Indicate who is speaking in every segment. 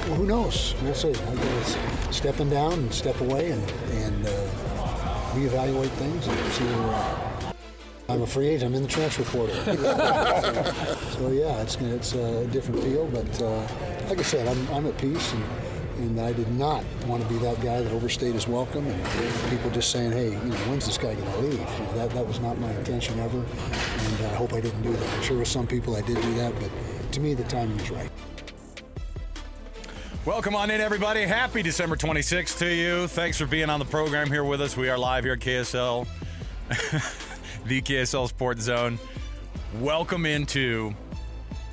Speaker 1: Well, who knows? We'll see. I guess stepping down and step away and reevaluate things and see where we're at. I'm a free agent. I'm in the transfer portal. So yeah, it's a different feel. But like I said, I'm at peace, and I did not want to be that guy that overstayed his welcome and people just saying, hey, when's this guy going to leave? That was not my intention ever, and I hope I didn't do that. I'm sure with some people I did do that, but to me the timing was right.
Speaker 2: Welcome on in, everybody. Happy December 26th to you. Thanks for being on the program here with us. We are live here at KSL, the KSL Sports Zone. Welcome into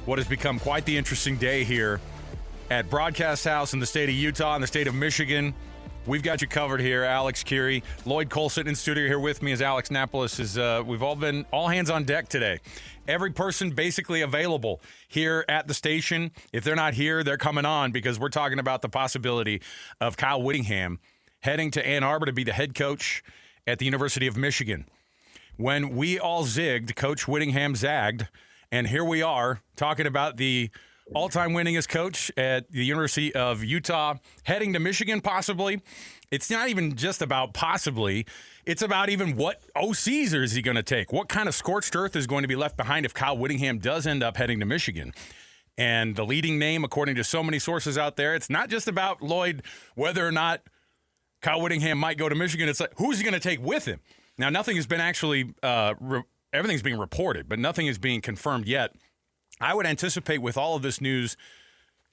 Speaker 2: what has become quite the interesting day here at Broadcast House in the state of Utah and the state of Michigan. We've got you covered here. Alex Kirry, Lloyd Olsen in studio here with me as Alex Napolis is. We've all been all hands on deck today. Every person basically available here at the station. If they're not here, they're coming on because we're talking about the possibility of Kyle Whittingham heading to Ann Arbor to be the head coach at the University of Michigan. When we all zigged, Coach Whittingham zagged, and here we are talking about the all-time winningest coach at the University of Utah, heading to Michigan possibly. It's not even just about possibly. It's about even what OCs is he going to take? What kind of scorched earth is going to be left behind if Kyle Whittingham does end up heading to Michigan? And the leading name, according to so many sources out there, it's not just about Lloyd, whether or not Kyle Whittingham might go to Michigan. It's like, who's he going to take with him? Now, nothing has been actually everything's being reported, but nothing is being confirmed yet. I would anticipate with all of this news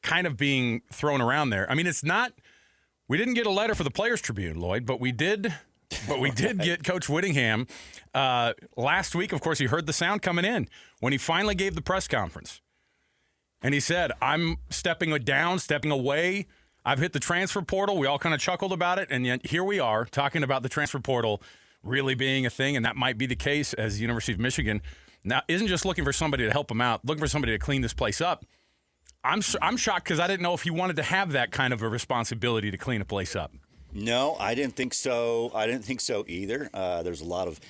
Speaker 2: kind of being thrown around there. I mean, it's not – we didn't get a letter for the Players Tribune, Lloyd, but we did get Coach Whittingham. Last week, of course, he heard the sound coming in when he finally gave the press conference. And he said, I'm stepping down, stepping away. I've hit the transfer portal. We all kind of chuckled about it, and yet here we are talking about the transfer portal really being a thing, and that might be the case as the University of Michigan – now, isn't just looking for somebody to help him out, looking for somebody to clean this place up. I'm shocked because I didn't know if he wanted to have that kind of a responsibility to clean a place up.
Speaker 3: No, I didn't think so. I didn't think so either. There's a lot of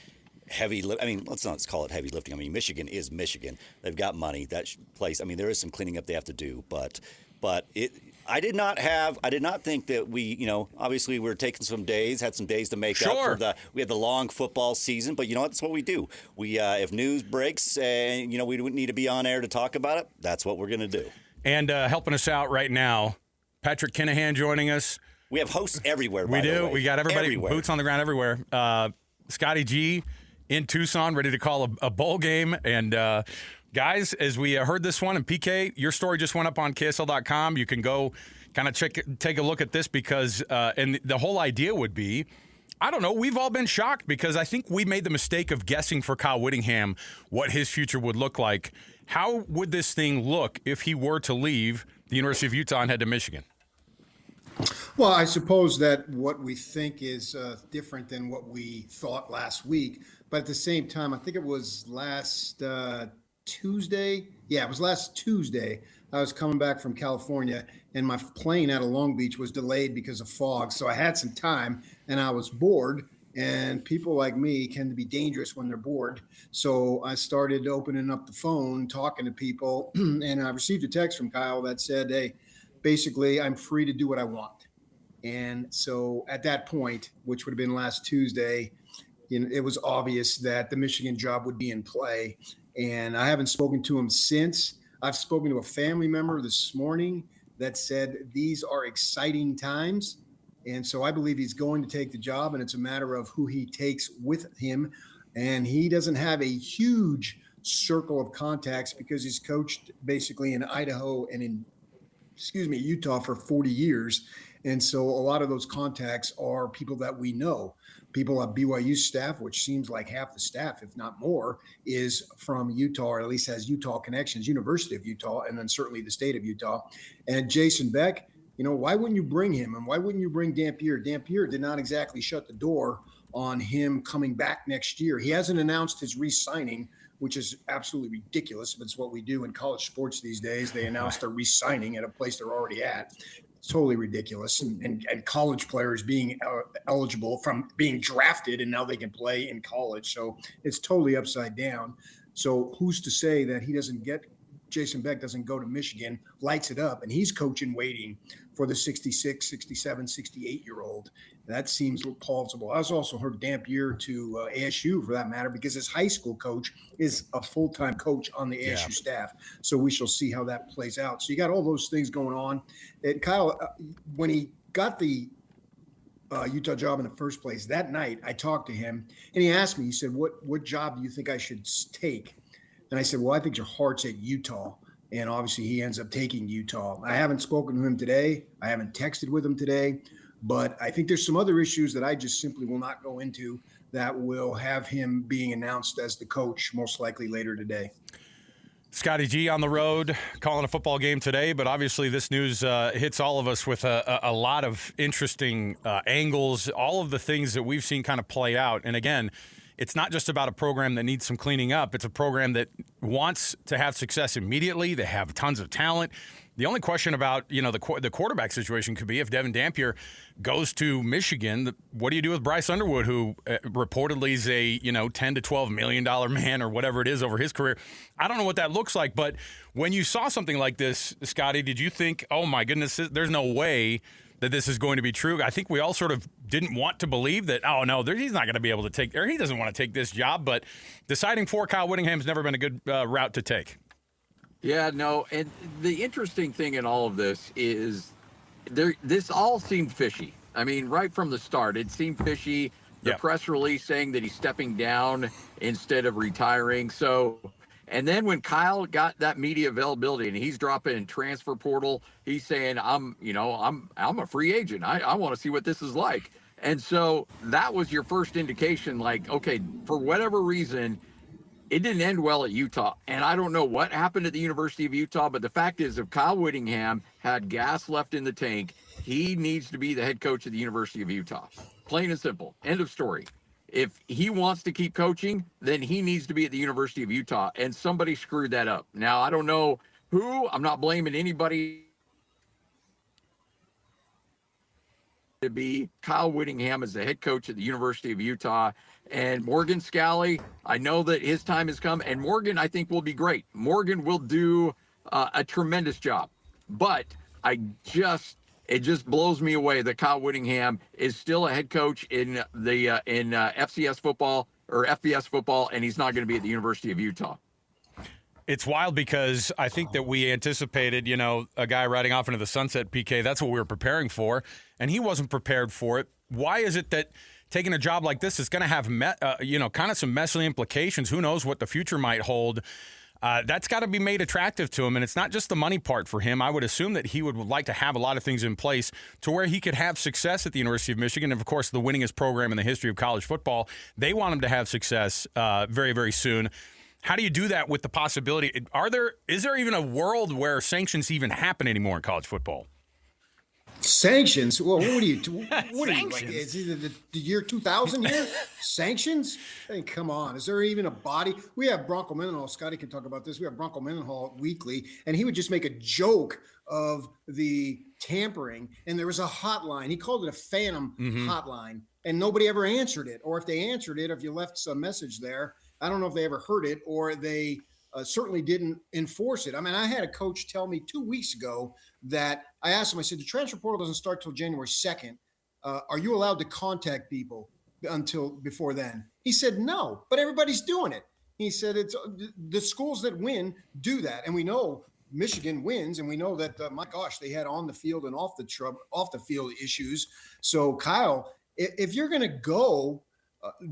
Speaker 3: heavy – I mean, let's call it heavy lifting. I mean, Michigan is Michigan. They've got money. That place – I mean, there is some cleaning up they have to do. But I did not think that we, obviously we were taking some days, had some days to make up for we had the long football season, but you know what? That's what we do. We, if news breaks and, we need to be on air to talk about it, that's what we're going to do.
Speaker 2: And helping us out right now, Patrick Kinahan joining us.
Speaker 3: We have hosts everywhere,
Speaker 2: We do. We got everybody,
Speaker 3: everywhere.
Speaker 2: Boots on the ground everywhere. Scotty G in Tucson, ready to call a bowl game. And, guys, as we heard this one, and PK, your story just went up on KSL.com. You can go kind of take a look at this because, and the whole idea would be, I don't know, we've all been shocked because I think we made the mistake of guessing for Kyle Whittingham what his future would look like. How would this thing look if he were to leave the University of Utah and head to Michigan?
Speaker 4: Well, I suppose that what we think is different than what we thought last week. But at the same time, I think it was last Tuesday. Yeah, it was last Tuesday. I was coming back from California, and my plane out of Long Beach was delayed because of fog. So I had some time, and I was bored. And people like me can be dangerous when they're bored. So I started opening up the phone, talking to people, and I received a text from Kyle that said, hey, basically, I'm free to do what I want. And so at that point, which would have been last Tuesday, it was obvious that the Michigan job would be in play. And I haven't spoken to him since. I've spoken to a family member this morning that said these are exciting times. And so I believe he's going to take the job, and it's a matter of who he takes with him. And he doesn't have a huge circle of contacts because he's coached basically in Idaho and in Utah for 40 years. And so a lot of those contacts are people that we know. People at BYU staff, which seems like half the staff, if not more, is from Utah, or at least has Utah connections, University of Utah, and then certainly the state of Utah. And Jason Beck, why wouldn't you bring him? And why wouldn't you bring Dampier? Dampier did not exactly shut the door on him coming back next year. He hasn't announced his re-signing, which is absolutely ridiculous. But it's what we do in college sports these days. They announce they're re-signing at a place they're already at. It's totally ridiculous. And college players being eligible from being drafted, and now they can play in college. So it's totally upside down. So who's to say that he doesn't get Jason Beck doesn't go to Michigan, lights it up, and he's coaching waiting for the 66, 67, 68-year-old. That seems plausible. I was also heard Dampier to ASU, for that matter, because his high school coach is a full-time coach on the ASU staff. So we shall see how that plays out. So you got all those things going on. And Kyle, when he got the Utah job in the first place, that night I talked to him, and he asked me, he said, what job do you think I should take? And I said, well, I think your heart's at Utah. And obviously he ends up taking Utah. I haven't spoken to him today. I haven't texted with him today. But I think there's some other issues that I just simply will not go into that will have him being announced as the coach most likely later today.
Speaker 2: Scotty G on the road calling a football game today, but obviously this news hits all of us with a lot of interesting angles, all of the things that we've seen kind of play out. And again, it's not just about a program that needs some cleaning up. It's a program that wants to have success immediately. They have tons of talent. The only question about, the quarterback situation could be if Devin Dampier goes to Michigan, what do you do with Bryce Underwood, who reportedly is a, $10 to $12 million man or whatever it is over his career? I don't know what that looks like, but when you saw something like this, Scotty, did you think, oh my goodness, there's no way that this is going to be true? I think we all sort of didn't want to believe that, oh no, he's not going to be able to take, or he doesn't want to take this job, but deciding for Kyle Whittingham's never been a good route to take.
Speaker 5: Yeah, no, and the interesting thing in all of this is this all seemed fishy. I mean, right from the start, it seemed fishy. The press release saying that he's stepping down instead of retiring. So, and then when Kyle got that media availability and he's dropping in transfer portal, he's saying, I'm a free agent. I want to see what this is like. And so that was your first indication, like, okay, for whatever reason, it didn't end well at Utah. And I don't know what happened at the University of Utah, but the fact is, if Kyle Whittingham had gas left in the tank, he needs to be the head coach of the University of Utah. Plain and simple. End of story. If he wants to keep coaching, then he needs to be at the University of Utah. And somebody screwed that up. Now, I don't know who. I'm not blaming anybody. To be Kyle Whittingham as the head coach at the University of Utah. And Morgan Scalley, I know that his time has come, and Morgan, I think, will be great. Morgan will do a tremendous job. But it just blows me away that Kyle Whittingham is still a head coach in the FCS football or FBS football, and he's not going to be at the University of Utah.
Speaker 2: It's wild because I think that we anticipated, a guy riding off into the sunset, PK. That's what we were preparing for, and he wasn't prepared for it. Why is it that taking a job like this is going to have, kind of some messy implications? Who knows what the future might hold? That's got to be made attractive to him, and it's not just the money part for him. I would assume that he would like to have a lot of things in place to where he could have success at the University of Michigan. And, of course, the winningest program in the history of college football. They want him to have success very, very soon. How do you do that with the possibility? Is there even a world where sanctions even happen anymore in college football?
Speaker 4: Sanctions? Well, what are you? What are you like? Is it the year 2000 here? Sanctions? Hey, come on. Is there even a body? We have Bronco Mendenhall. Scotty can talk about this. We have Bronco Mendenhall weekly, and he would just make a joke of the tampering. And there was a hotline. He called it a phantom hotline, and nobody ever answered it. Or if they answered it, if you left some message there, I don't know if they ever heard it, or they certainly didn't enforce it. I mean, I had a coach tell me 2 weeks ago that I asked him, I said, the transfer portal doesn't start till January 2nd. Are you allowed to contact people until before then? He said, no, but everybody's doing it. He said, it's the schools that win do that. And we know Michigan wins, and we know that, my gosh, they had on the field and off the field issues. So Kyle, if you're going to go,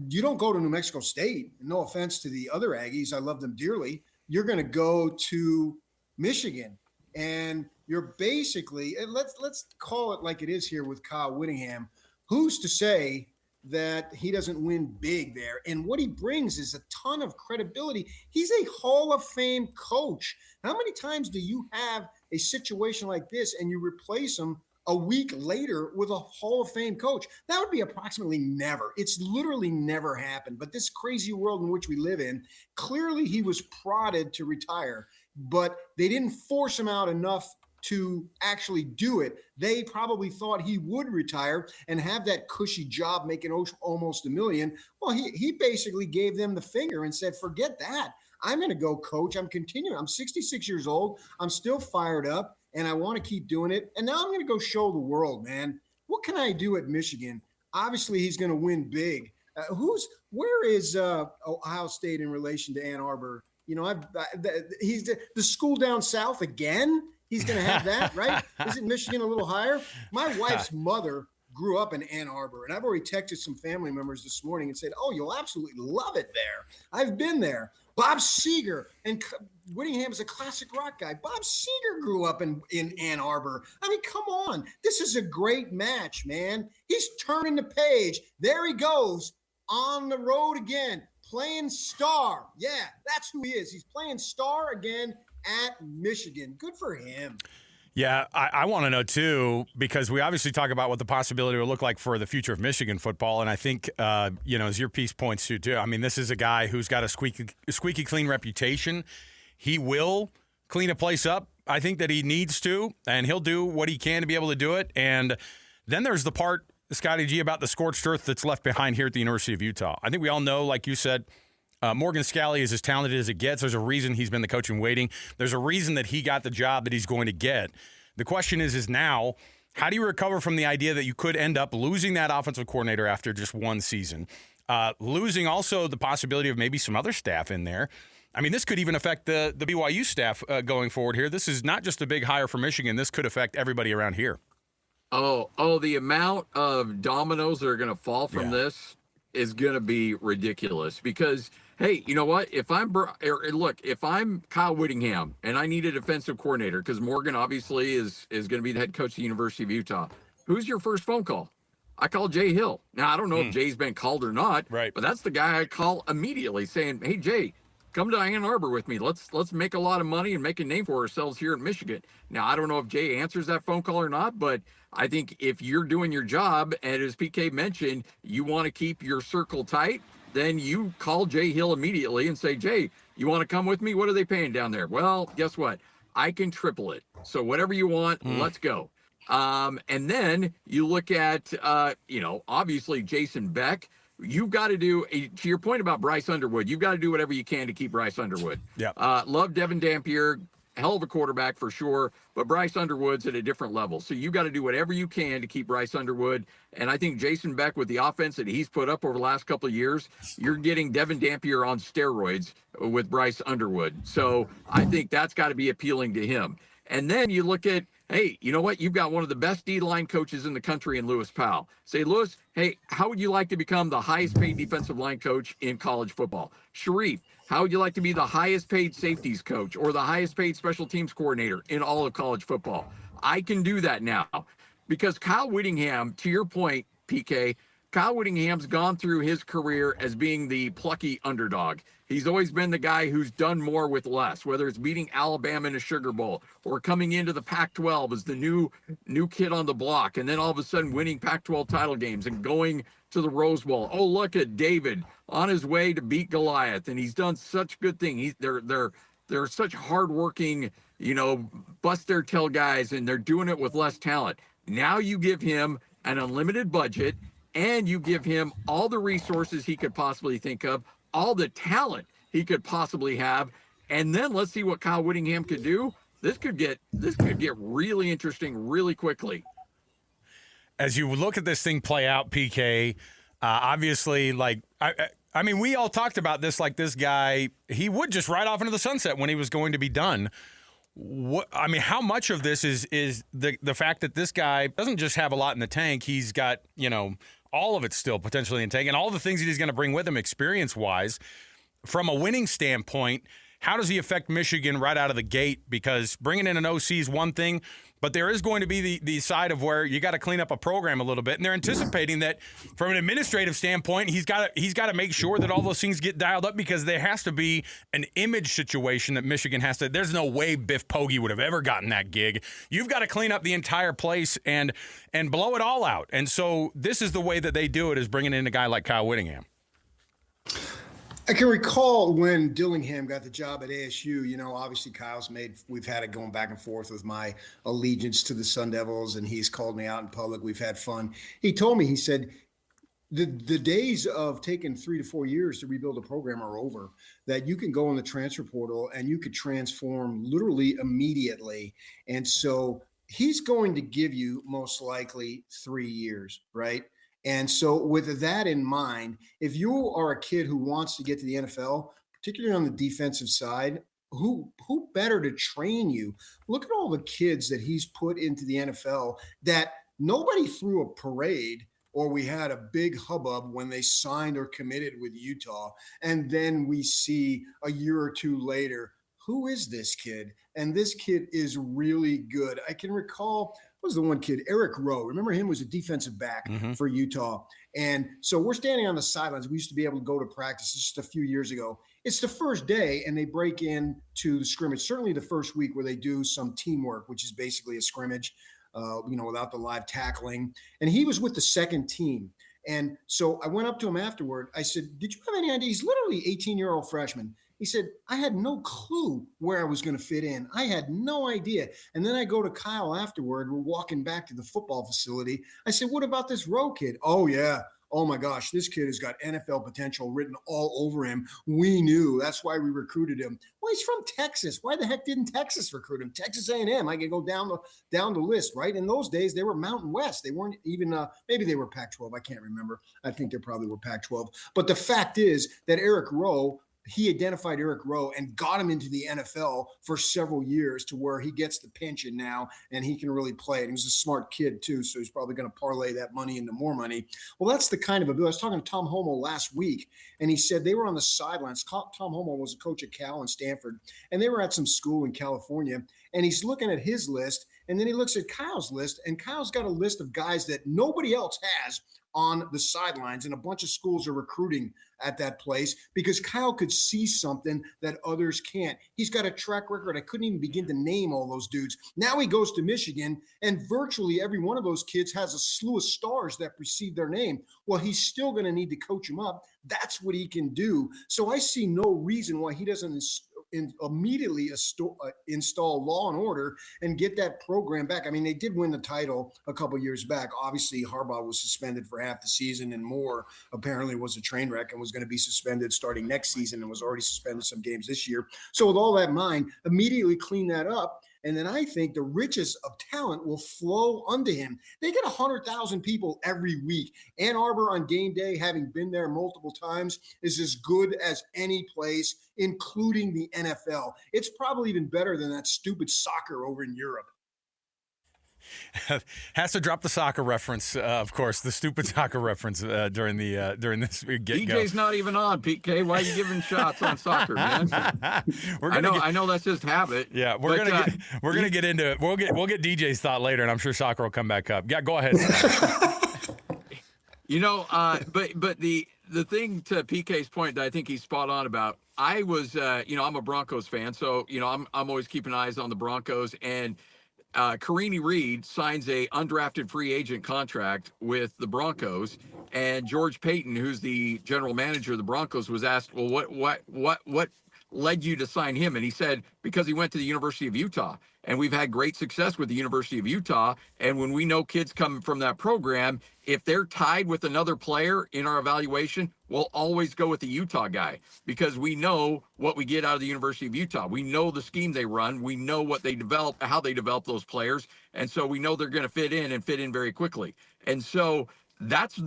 Speaker 4: you don't go to New Mexico State. No offense to the other Aggies. I love them dearly. You're going to go to Michigan, and you're basically, let's call it like it is here with Kyle Whittingham. Who's to say that he doesn't win big there? And what he brings is a ton of credibility. He's a Hall of Fame coach. How many times do you have a situation like this and you replace him a week later with a Hall of Fame coach? That would be approximately never. It's literally never happened. But this crazy world in which we live in, clearly he was prodded to retire, but they didn't force him out enough to actually do it. They probably thought he would retire and have that cushy job making almost $1 million. Well, he basically gave them the finger and said, forget that. I'm going to go coach. I'm continuing. I'm 66 years old. I'm still fired up, and I want to keep doing it. And now I'm going to go show the world, man. What can I do at Michigan? Obviously, he's going to win big. Where is Ohio State in relation to Ann Arbor? You know, he's the school down south again. He's going to have that, right? Isn't Michigan a little higher? My wife's mother grew up in Ann Arbor, and I've already texted some family members this morning and said, "Oh, you'll absolutely love it there." I've been there. Bob Seger, and Whittingham is a classic rock guy. Bob Seger grew up in Ann Arbor. I mean, come on. This is a great match, man. He's turning the page. There he goes on the road again, playing star. Yeah, that's who he is. He's playing star again at Michigan. Good for him.
Speaker 2: Yeah, I want to know, too, because we obviously talk about what the possibility will look like for the future of Michigan football. And I think, as your piece points to, too, I mean, this is a guy who's got a squeaky clean reputation. He will clean a place up. I think that he needs to, and he'll do what he can to be able to do it. And then there's the part, Scotty G, about the scorched earth that's left behind here at the University of Utah. I think we all know, like you said, Morgan Scalley is as talented as it gets. There's a reason he's been the coach in waiting. There's a reason that he got the job that he's going to get. The question is now, how do you recover from the idea that you could end up losing that offensive coordinator after just one season? Losing also the possibility of maybe some other staff in there. I mean, this could even affect the BYU staff going forward here. This is not just a big hire for Michigan. This could affect everybody around here.
Speaker 5: Oh, the amount of dominoes that are going to fall from this is going to be ridiculous because, hey, you know what? If I'm Kyle Whittingham and I need a defensive coordinator because Morgan obviously is going to be the head coach of the University of Utah, who's your first phone call? I call Jay Hill. Now, I don't know if Jay's been called or not,
Speaker 2: right?
Speaker 5: But that's the guy I call immediately saying, hey, Jay, come to Ann Arbor with me. Let's make a lot of money and make a name for ourselves here in Michigan. Now, I don't know if Jay answers that phone call or not, but I think if you're doing your job, and as PK mentioned, you want to keep your circle tight, then you call Jay Hill immediately and say, Jay, you want to come with me? What are they paying down there? Well, guess what? I can triple it. So whatever you want, let's go. And then you look at, obviously Jason Beck. You've got to do, to your point about Bryce Underwood, you've got to do whatever you can to keep Bryce Underwood.
Speaker 2: Yeah.
Speaker 5: Love Devin Dampier, hell of a quarterback for sure, but Bryce Underwood's at a different level. So you got to do whatever you can to keep Bryce Underwood. And I think Jason Beck, with the offense that he's put up over the last couple of years, you're getting Devin Dampier on steroids with Bryce Underwood. So I think that's got to be appealing to him. And then you look at, hey, you know what? You've got one of the best D-line coaches in the country in Lewis Powell. Say, Lewis, hey, how would you like to become the highest paid defensive line coach in college football? Sharif, how would you like to be the highest paid safeties coach or the highest paid special teams coordinator in all of college football? I can do that now because Kyle Whittingham, to your point, PK, Kyle Whittingham's gone through his career as being the plucky underdog. He's always been the guy who's done more with less, whether it's beating Alabama in a Sugar Bowl or coming into the Pac-12 as the new kid on the block, and then all of a sudden winning Pac-12 title games and going to the Rose Bowl. Oh, look at David on his way to beat Goliath, and he's done such good things. They're such hardworking, bust their tail guys, and they're doing it with less talent. Now you give him an unlimited budget, and you give him all the resources he could possibly think of, all the talent he could possibly have, and then let's see what Kyle Whittingham could do. This could get really interesting really quickly.
Speaker 2: As you look at this thing play out, PK, obviously, I mean, we all talked about this, like this guy, he would just ride off into the sunset when he was going to be done. How much of this is the fact that this guy doesn't just have a lot in the tank, he's got, all of it still potentially in tank, and all the things that he's going to bring with him experience-wise. From a winning standpoint, how does he affect Michigan right out of the gate? Because bringing in an OC is one thing, but there is going to be the side of where you got to clean up a program a little bit, and they're anticipating that from an administrative standpoint, he's got to make sure that all those things get dialed up because there has to be an image situation that Michigan has to. There's no way Biff Poggi would have ever gotten that gig. You've got to clean up the entire place and blow it all out, and so this is the way that they do it, is bringing in a guy like Kyle Whittingham.
Speaker 4: I can recall when Dillingham got the job at ASU, obviously we've had it going back and forth with my allegiance to the Sun Devils, and he's called me out in public. We've had fun. He told me, he said, the days of taking 3 to 4 years to rebuild a program are over. That you can go in the transfer portal and you could transform literally immediately. And so he's going to give you most likely 3 years, right? And so with that in mind, if you are a kid who wants to get to the NFL, particularly on the defensive side, who better to train you? Look at all the kids that he's put into the NFL that nobody threw a parade or we had a big hubbub when they signed or committed with Utah. And then we see a year or two later, who is this kid? And this kid is really good. I can recall, what was the one kid? Eric Rowe. Remember him? Was a defensive back for Utah. And so we're standing on the sidelines. We used to be able to go to practice just a few years ago. It's the first day and they break into the scrimmage, certainly the first week where they do some teamwork, which is basically a scrimmage. Without the live tackling. And he was with the second team. And so I went up to him afterward. I said, did you have any idea? He's literally 18-year-old freshman. He said, I had no clue where I was going to fit in. I had no idea. And then I go to Kyle afterward. We're walking back to the football facility. I said, what about this Rowe kid? Oh, yeah. Oh my gosh, this kid has got NFL potential written all over him. We knew. That's why we recruited him. Well, he's from Texas. Why the heck didn't Texas recruit him? Texas A&M. I can go down the list, right? In those days, they were Mountain West. They weren't even maybe they were Pac-12. I can't remember. I think they probably were Pac-12. But the fact is that Eric Rowe, he identified Eric Rowe and got him into the NFL for several years to where he gets the pension now and he can really play it. He was a smart kid too, so he's probably going to parlay that money into more money. Well, that's the kind of a bill. I was talking to Tom Homo last week, and he said they were on the sidelines. Tom Homo was a coach at Cal and Stanford, and they were at some school in California, and he's looking at his list, and then he looks at Kyle's list, and Kyle's got a list of guys that nobody else has on the sidelines, and a bunch of schools are recruiting at that place because Kyle could see something that others can't. He's got a track record. I couldn't even begin to name all those dudes. Now he goes to Michigan, and virtually every one of those kids has a slew of stars that precede their name. Well, he's still going to need to coach him up. That's what he can do. So I see no reason why he doesn't immediately install law and order and get that program back. I mean, they did win the title a couple years back. Obviously, Harbaugh was suspended for half the season, and Moore apparently was a train wreck and was going to be suspended starting next season and was already suspended some games this year. So with all that in mind, immediately clean that up. And then I think the riches of talent will flow unto him. They get 100,000 people every week. Ann Arbor on game day, having been there multiple times, is as good as any place, including the NFL. It's probably even better than that stupid soccer over in Europe.
Speaker 2: Has to drop the soccer reference, of course, the stupid soccer reference during this get-go.
Speaker 5: DJ's not even on, PK. Why are you giving shots on soccer, man? I know that's just habit.
Speaker 2: Yeah, we're gonna get into it. We'll get DJ's thought later, and I'm sure soccer will come back up. Yeah, go ahead.
Speaker 5: But the thing to PK's point that I think he's spot on about, I was I'm a Broncos fan, so I'm always keeping eyes on the Broncos, and Karrini Reed signs a undrafted free agent contract with the Broncos, and George Payton, who's the general manager of the Broncos, was asked, well, what led you to sign him? And he said, because he went to the University of Utah, and we've had great success with the University of Utah. And when we know kids coming from that program, if they're tied with another player in our evaluation, we'll always go with the Utah guy because we know what we get out of the University of Utah. We know the scheme they run. We know what they develop, how they develop those players. And so we know they're going to fit in very quickly. And so that's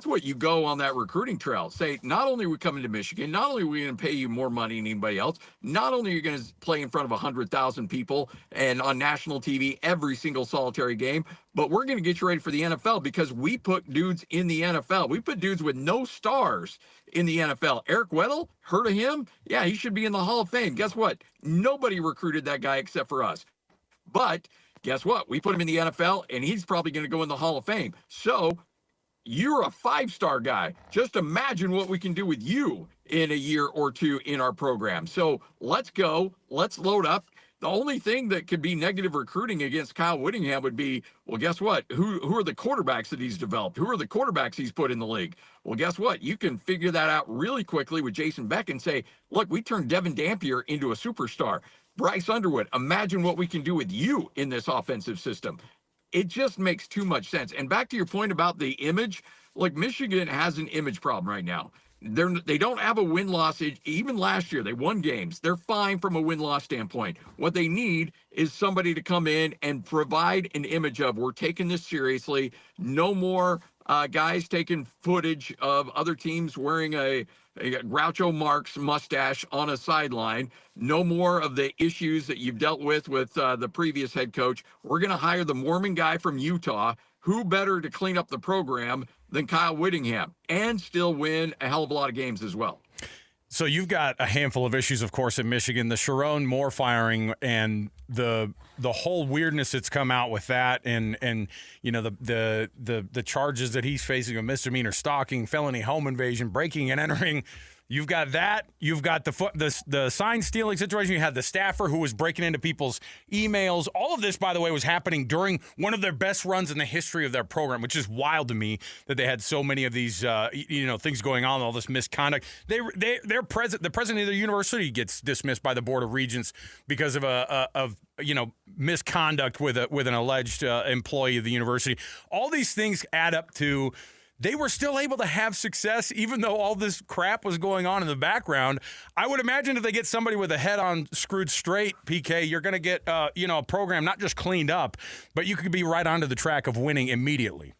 Speaker 5: what you go on that recruiting trail. Say, not only are we coming to Michigan, not only are we going to pay you more money than anybody else, not only are you going to play in front of 100,000 people and on national TV every single solitary game, but we're going to get you ready for the NFL because we put dudes in the NFL. We put dudes with no stars in the NFL. Eric Weddle, heard of him? Yeah, he should be in the Hall of Fame. Guess what? Nobody recruited that guy except for us. But guess what? We put him in the NFL, and he's probably going to go in the Hall of Fame. So you're a 5-star guy. Just imagine what we can do with you in a year or two in our program. So let's go. Let's load up. The only thing that could be negative recruiting against Kyle Whittingham would be, well, guess what? Who are the quarterbacks that he's developed? Who are the quarterbacks he's put in the league? Well, guess what? You can figure that out really quickly with Jason Beck and say, look, we turned Devin Dampier into a superstar. Bryce Underwood, imagine what we can do with you in this offensive system. it just makes too much sense. And back to your point about the image, like Michigan has an image problem right now. They don't have a win-loss. Even last year, they won games. They're fine from a win-loss standpoint. What they need is somebody to come in and provide an image of, we're taking this seriously. No more guys taking footage of other teams wearing a Groucho Marx mustache on a sideline. No more of the issues that you've dealt with the previous head coach. We're going to hire the Mormon guy from Utah. Who better to clean up the program than Kyle Whittingham and still win a hell of a lot of games as well?
Speaker 2: So you've got a handful of issues, of course, in Michigan. The Sharon Moore firing and the whole weirdness that's come out with that, and you know the charges that he's facing of misdemeanor stalking, felony home invasion, breaking and entering. You've got that. You've got the sign stealing situation. You had the staffer who was breaking into people's emails. All of this, by the way, was happening during one of their best runs in the history of their program, which is wild to me that they had so many of these things going on, all this misconduct. The president of the university gets dismissed by the Board of Regents because of misconduct with an alleged employee of the university. All these things add up to. They were still able to have success even though all this crap was going on in the background. I would imagine if they get somebody with a head on screwed straight, PK, you're going to get a program not just cleaned up, but you could be right onto the track of winning immediately.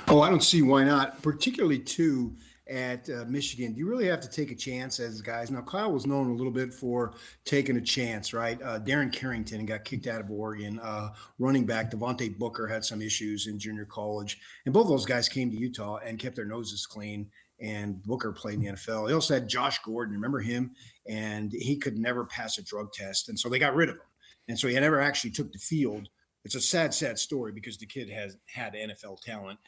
Speaker 4: Oh, I don't see why not, particularly too at Michigan. You really have to take a chance as guys. Now, Kyle was known a little bit for taking a chance, right? Darren Carrington got kicked out of Oregon. Running back Devontae Booker had some issues in junior college. And both of those guys came to Utah and kept their noses clean. And Booker played in the NFL. They also had Josh Gordon. Remember him? And he could never pass a drug test. And so they got rid of him. And so he never actually took the field. It's a sad, sad story because the kid has had NFL talent.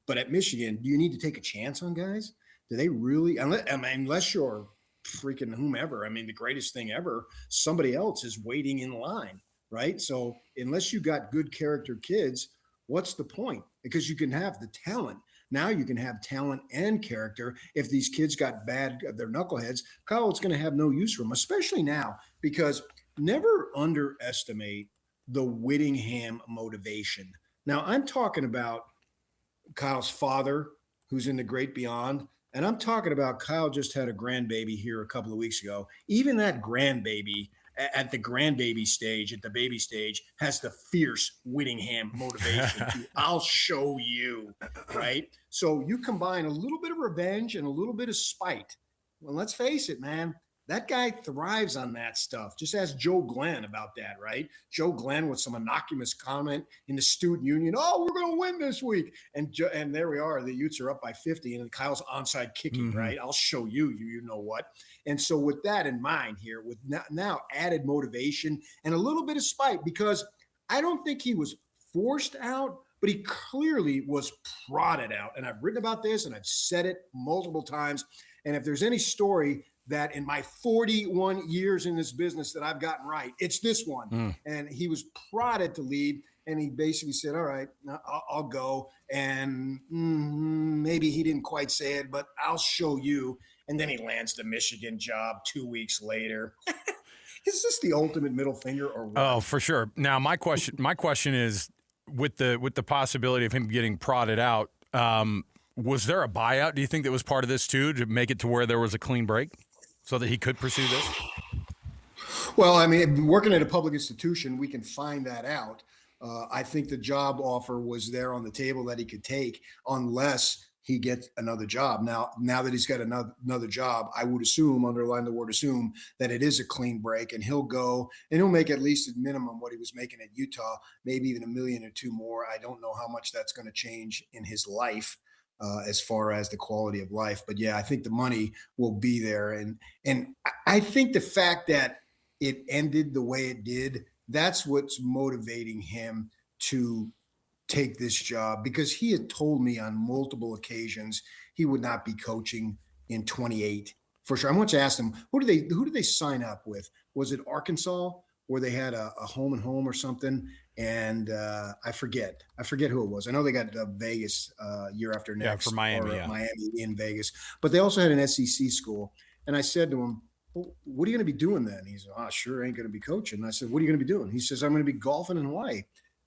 Speaker 4: But at Michigan, do you need to take a chance on guys? Do they really? Unless you're freaking whomever. I mean, the greatest thing ever, somebody else is waiting in line, right? So unless you got good character kids, what's the point? Because you can have the talent. Now you can have talent and character. If these kids got bad, they're knuckleheads, Kyle's going to have no use for them, especially now, because never underestimate the Whittingham motivation. Now, I'm talking about Kyle's father, who's in the great beyond. And I'm talking about Kyle just had a grandbaby here a couple of weeks ago. Even that grandbaby at the grandbaby stage, at the baby stage, has the fierce Whittingham motivation to, I'll show you, right? So you combine a little bit of revenge and a little bit of spite. Well, let's face it, man. That guy thrives on that stuff. Just ask Joe Glenn about that, right? Joe Glenn with some innocuous comment in the student union. Oh, we're going to win this week. And there we are. The Utes are up by 50 and Kyle's onside kicking, right? I'll show you, you know what. And so with that in mind here, with now added motivation and a little bit of spite, because I don't think he was forced out, but he clearly was prodded out. And I've written about this and I've said it multiple times. And if there's any story that in my 41 years in this business that I've gotten right, it's this one. And he was prodded to leave, and he basically said, all right, I'll go. And maybe he didn't quite say it, but I'll show you. And then he lands the Michigan job 2 weeks later. Is this the ultimate middle finger or what?
Speaker 2: Oh, for sure. Now, my question is, with the possibility of him getting prodded out, was there a buyout, do you think, that was part of this too, to make it to where there was a clean break so that he could pursue this?
Speaker 4: Well, I mean, working at a public institution, we can find that out. I think the job offer was there on the table that he could take unless he gets another job. Now that he's got another job, I would assume, underline the word assume, that it is a clean break, and he'll go and he'll make at least at minimum what he was making at Utah, maybe even $1 million or $2 million more. I don't know how much that's going to change in his life. As far as the quality of life. But yeah, I think the money will be there. And I think the fact that it ended the way it did, that's what's motivating him to take this job, because he had told me on multiple occasions he would not be coaching in 28 for sure. I want to ask him, who did they sign up with? Was it Arkansas, where they had a home and home or something? And I forget who it was. I know they got Vegas year after next.
Speaker 2: Yeah, for Miami.
Speaker 4: Miami in Vegas. But they also had an SEC school. And I said to him, well, what are you going to be doing then? He said, sure, I ain't going to be coaching. And I said, what are you going to be doing? He says, I'm going to be golfing in Hawaii.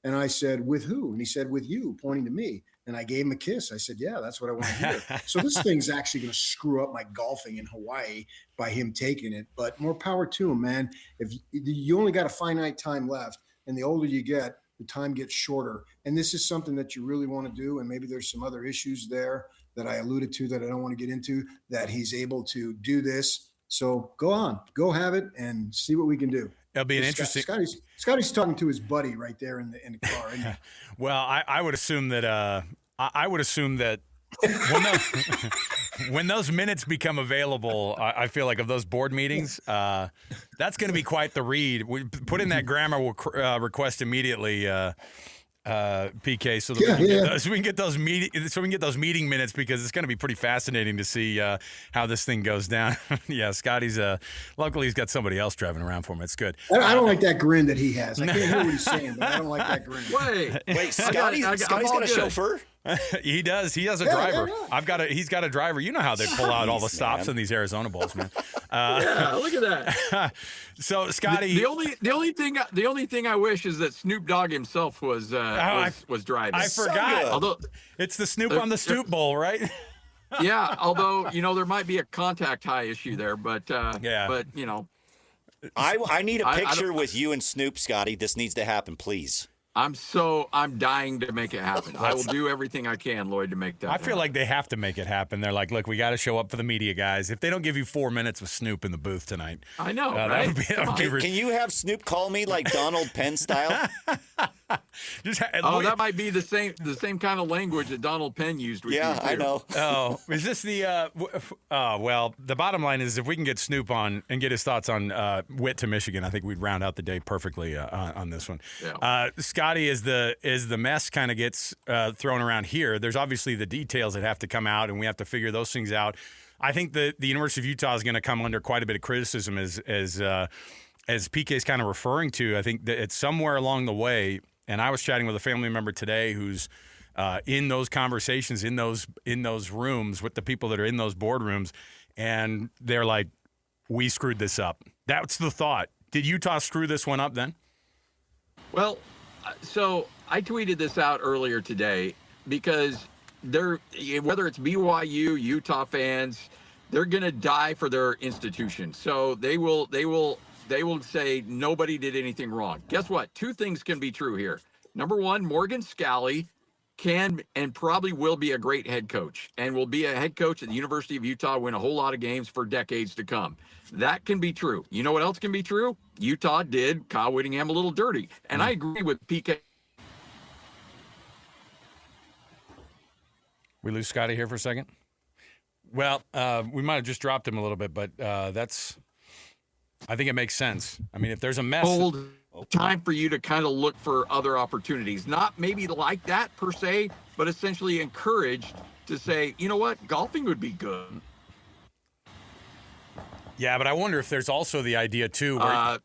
Speaker 4: And I said, with who? And he said, with you, pointing to me. And I gave him a kiss. I said, yeah, that's what I want to hear. So this thing's actually going to screw up my golfing in Hawaii by him taking it. But more power to him, man. If you only got a finite time left, and the older you get, the time gets shorter. And this is something that you really want to do. And maybe there's some other issues there that I alluded to that I don't want to get into, that he's able to do this. So go on, go have it and see what we can do.
Speaker 2: It'll be an interesting.
Speaker 4: Scotty's talking to his buddy right there in the car. Isn't he?
Speaker 2: Well, I would assume that when those minutes become available, I feel like of those board meetings, that's going to be quite the read. We put in that grammar request immediately. PK, so that we can get those meeting minutes, because it's going to be pretty fascinating to see how this thing goes down. Yeah, Scotty's luckily he's got somebody else driving around for him. It's good.
Speaker 4: I don't like that grin that he has. I can't hear what he's saying, but I don't like that grin.
Speaker 3: Wait, Scotty's got a chauffeur?
Speaker 2: He does. He has a driver.
Speaker 4: Yeah.
Speaker 2: He's got a driver. You know how they pull out all the stops in these Arizona Bowls, man.
Speaker 5: Yeah, look at that.
Speaker 2: So Scotty,
Speaker 5: the only thing I wish is that Snoop Dogg himself was driving.
Speaker 2: I forgot.
Speaker 5: Although
Speaker 2: it's the Snoop on the Stoop Bowl, right?
Speaker 5: Yeah, although there might be a contact high issue there, but
Speaker 2: yeah.
Speaker 3: I need a picture with you and Snoop, Scotty. This needs to happen, please.
Speaker 5: I'm dying to make it happen. I will do everything I can, Lloyd, to make that happen.
Speaker 2: I feel like they have to make it happen. They're like, look, we got to show up for the media guys. If they don't give you 4 minutes with Snoop in the booth tonight.
Speaker 5: I know, right?
Speaker 3: Can you have Snoop call me like Donald Penn style?
Speaker 5: That might be the same kind of language that Donald Penn used with you, too.
Speaker 3: I know.
Speaker 2: Oh, is this the well, the bottom line is, if we can get Snoop on and get his thoughts on Whit to Michigan, I think we'd round out the day perfectly on this one.
Speaker 5: Yeah.
Speaker 2: Scotty, as the mess kind of gets thrown around here, there's obviously the details that have to come out, and we have to figure those things out. I think the University of Utah is going to come under quite a bit of criticism as PK is kind of referring to. I think that it's somewhere along the way, and I was chatting with a family member today who's in those conversations, in those rooms with the people that are in those boardrooms, and they're like, we screwed this up. That's the thought. Did Utah screw this one up then?
Speaker 5: Well, so I tweeted this out earlier today because whether it's BYU, Utah fans, they're going to die for their institution. So they will say nobody did anything wrong. Guess what? Two things can be true here. Number one, Morgan Scalley can and probably will be a great head coach, and will be a head coach at the University of Utah, win a whole lot of games for decades to come. That can be true. You know what else can be true? Utah did Kyle Whittingham a little dirty. And I agree with PK.
Speaker 2: We lose Scotty here for a second? Well, we might have just dropped him a little bit, but I think it makes sense. I mean, if there's a mess.
Speaker 5: Time for you to kind of look for other opportunities, not maybe like that per se, but essentially encouraged to say, you know what, golfing would be good.
Speaker 2: Yeah, but I wonder if there's also the idea too, where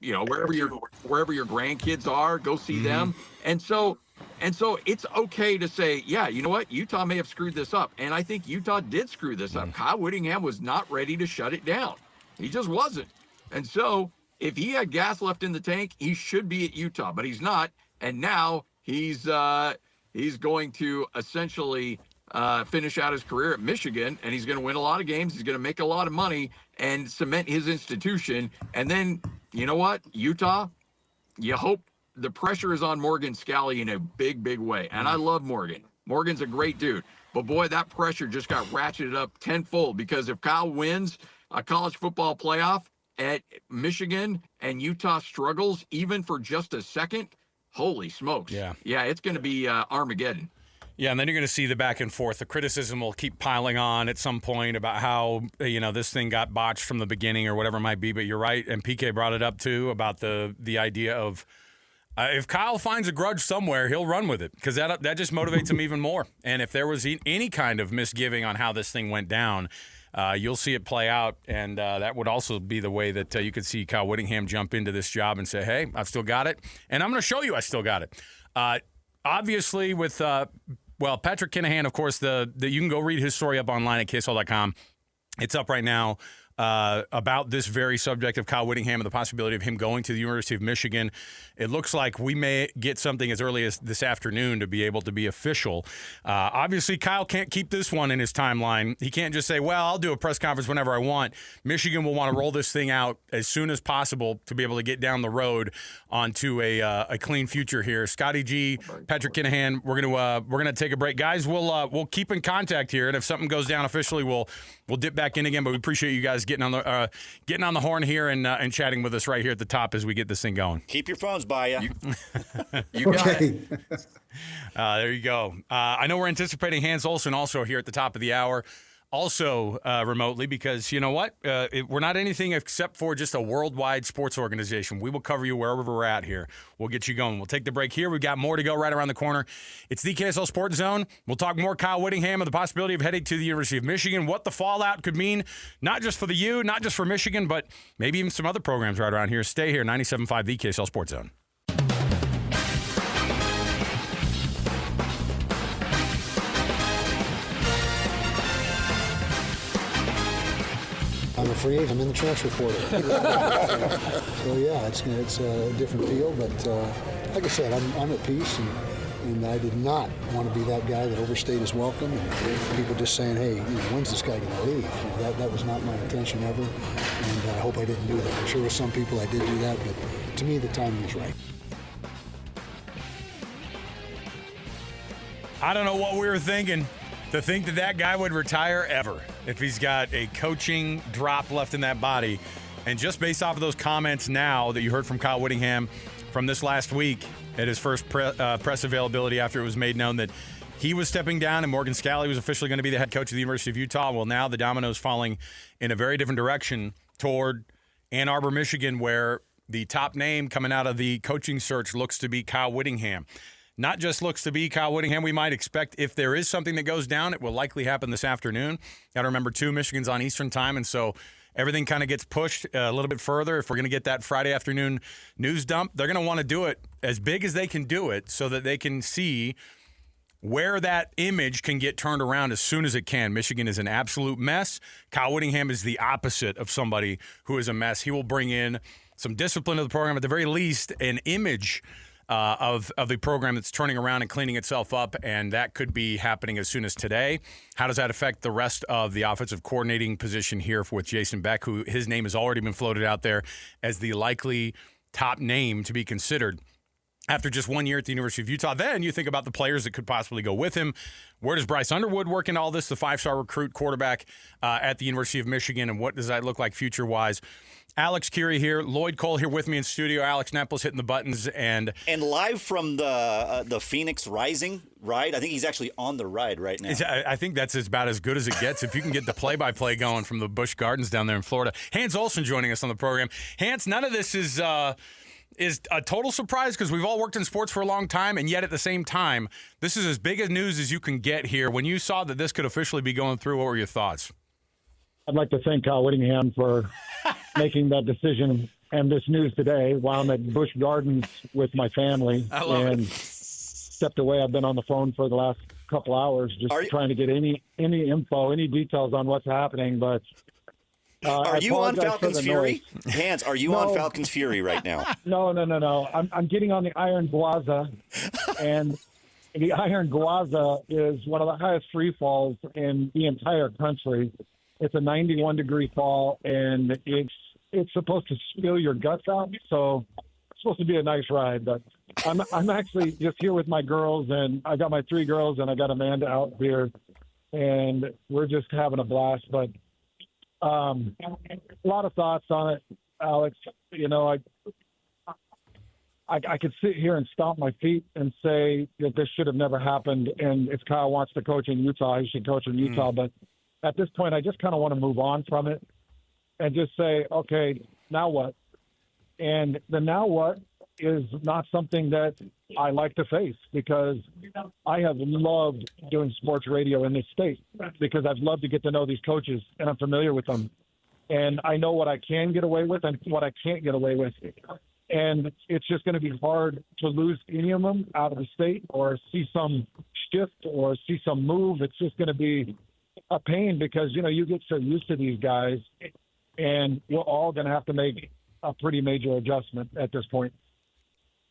Speaker 5: wherever your grandkids are, go see them. And so it's okay to say, yeah, you know what, Utah may have screwed this up, and I think Utah did screw this up. Kyle Whittingham was not ready to shut it down. He just wasn't. And so if he had gas left in the tank, he should be at Utah, but he's not. And now he's going to essentially finish out his career at Michigan, and he's going to win a lot of games. He's going to make a lot of money and cement his institution. And then, you know what, Utah, you hope the pressure is on Morgan Scalley in a big, big way. And I love Morgan. Morgan's a great dude. But, boy, that pressure just got ratcheted up tenfold, because if Kyle wins a college football playoff at Michigan and Utah struggles even for just a second, holy smokes. Yeah, it's going to be Armageddon.
Speaker 2: Yeah, and then you're going to see the back and forth. The criticism will keep piling on at some point about how, this thing got botched from the beginning or whatever it might be. But you're right, and PK brought it up too about the idea of if Kyle finds a grudge somewhere, he'll run with it, because that just motivates him even more. And if there was any kind of misgiving on how this thing went down, you'll see it play out, and that would also be the way that you could see Kyle Whittingham jump into this job and say, hey, I've still got it, and I'm going to show you I still got it. Obviously, with Patrick Kinahan, of course, you can go read his story up online at KSL.com. It's up right now about this very subject of Kyle Whittingham and the possibility of him going to the University of Michigan. It looks like we may get something as early as this afternoon to be able to be official. Obviously, Kyle can't keep this one in his timeline. He can't just say, well, I'll do a press conference whenever I want. Michigan will want to roll this thing out as soon as possible to be able to get down the road onto a clean future here. Scotty G, Patrick Kinahan, we're gonna take a break, guys. We'll keep in contact here, and if something goes down officially, we'll dip back in again. But we appreciate you guys getting on the horn here and chatting with us right here at the top as we get this thing going.
Speaker 3: Keep your phones by you.
Speaker 5: You got it.
Speaker 2: There you go. I know we're anticipating Hans Olsen also here at the top of the hour. Also remotely, because you know what? We're not anything except for just a worldwide sports organization. We will cover you wherever we're at here. We'll get you going. We'll take the break here. We've got more to go right around the corner. It's the KSL Sports Zone. We'll talk more Kyle Whittingham and the possibility of heading to the University of Michigan, what the fallout could mean, not just for the U, not just for Michigan, but maybe even some other programs right around here. Stay here, 97.5, the KSL Sports Zone.
Speaker 1: I'm a free agent. I'm in the transfer portal. So yeah, it's a different feel. But like I said, I'm at peace, and I did not want to be that guy that overstayed his welcome. And people just saying, hey, when's this guy going to leave? That was not my intention ever, and I hope I didn't do that. I'm sure with some people I did do that, but to me the timing was right.
Speaker 2: I don't know what we were thinking. To think that guy would retire ever if he's got a coaching drop left in that body. And just based off of those comments now that you heard from Kyle Whittingham from this last week at his first press availability after it was made known that he was stepping down and Morgan Scalley was officially going to be the head coach of the University of Utah. Well, now the dominoes falling in a very different direction toward Ann Arbor, Michigan, where the top name coming out of the coaching search looks to be Kyle Whittingham. Not just looks to be Kyle Whittingham. We might expect if there is something that goes down, it will likely happen this afternoon. Got to remember, too, Michigan's on Eastern time, and so everything kind of gets pushed a little bit further. If we're going to get that Friday afternoon news dump, they're going to want to do it as big as they can do it so that they can see where that image can get turned around as soon as it can. Michigan is an absolute mess. Kyle Whittingham is the opposite of somebody who is a mess. He will bring in some discipline to the program, at the very least, an image of a program that's turning around and cleaning itself up, and that could be happening as soon as today. How does that affect the rest of the offensive coordinating position here with Jason Beck, who his name has already been floated out there as the likely top name to be considered after just 1 year at the University of Utah? Then you think about the players that could possibly go with him. Where does Bryce Underwood work in all this, the five-star recruit quarterback at the University of Michigan, and what does that look like future-wise? Alex Kirry here, Lloyd Cole here with me in studio. Alex Neplis hitting the buttons, and
Speaker 3: live from the Phoenix Rising ride. I think he's actually on the ride right now.
Speaker 2: I think that's about as good as it gets if you can get the play-by-play going from the Busch Gardens down there in Florida. Hans Olsen joining us on the program. Hans, none of this is a total surprise because we've all worked in sports for a long time, and yet at the same time, this is as big a news as you can get here. When you saw that this could officially be going through, what were your thoughts?
Speaker 6: I'd like to thank Kyle Whittingham for making that decision and this news today while I'm at Busch Gardens with my family.
Speaker 2: I love
Speaker 6: and
Speaker 2: it.
Speaker 6: Stepped away. I've been on the phone for the last couple hours just trying to get any info, any details on what's happening. But
Speaker 3: are you on Falcons Fury? Hans, are you on Falcons Fury right now?
Speaker 6: No. I'm getting on the Iron Gwaza, and the Iron Gwaza is one of the highest free falls in the entire country. It's a 91-degree fall, and it's supposed to spill your guts out. So it's supposed to be a nice ride. But I'm actually just here with my girls, and I got my 3 girls, and I got Amanda out here, and we're just having a blast. But a lot of thoughts on it, Alex. You know, I could sit here and stomp my feet and say that this should have never happened, and if Kyle wants to coach in Utah, he should coach in Utah. But at this point, I just kind of want to move on from it and just say, okay, now what? And the now what is not something that I like to face because I have loved doing sports radio in this state because I've loved to get to know these coaches and I'm familiar with them. And I know what I can get away with and what I can't get away with. And it's just going to be hard to lose any of them out of the state or see some shift or see some move. It's just going to be a pain because, you know, you get so used to these guys and we're all going to have to make a pretty major adjustment at this point.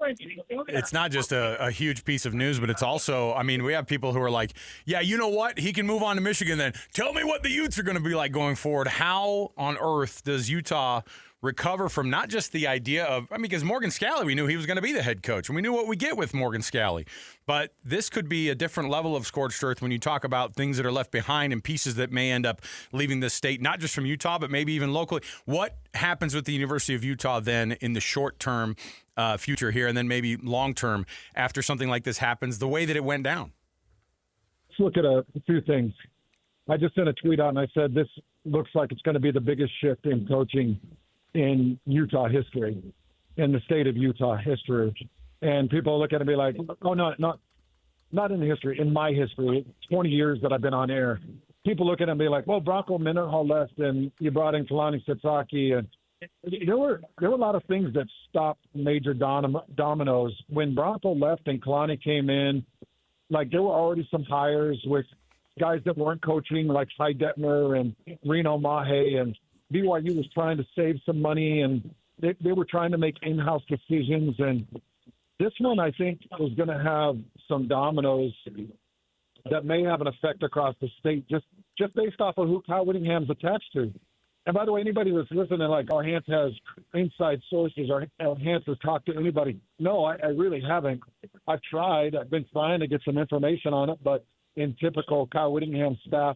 Speaker 2: It's not just a huge piece of news, but it's also, I mean, we have people who are like, yeah, you know what? He can move on to Michigan then. Tell me what the Utes are going to be like going forward. How on earth does Utah recover from not just the idea of, I mean, because Morgan Scalley, we knew he was going to be the head coach, and we knew what we get with Morgan Scalley. But this could be a different level of scorched earth when you talk about things that are left behind and pieces that may end up leaving the state, not just from Utah, but maybe even locally. What happens with the University of Utah then in the short term future here, and then maybe long term after something like this happens, the way that it went down?
Speaker 6: Let's look at a few things. I just sent a tweet out and I said, this looks like it's going to be the biggest shift in coaching in Utah history, in the state of Utah history. And people look at it and be like, oh, no, not in the history, in my history, 20 years that I've been on air. People look at it and be like, well, Bronco Mendenhall left and you brought in Kalani Sasaki. And there were a lot of things that stopped major dominoes. When Bronco left and Kalani came in, like there were already some hires with guys that weren't coaching, like Cy Detmer and Reno Mahe, and BYU was trying to save some money, and they were trying to make in-house decisions. And this one, I think, is going to have some dominoes that may have an effect across the state just based off of who Kyle Whittingham's attached to. And by the way, anybody that's listening, like, our Hans has inside sources, or Hans has talked to anybody. No, I really haven't. I've tried. I've been trying to get some information on it, but in typical Kyle Whittingham staff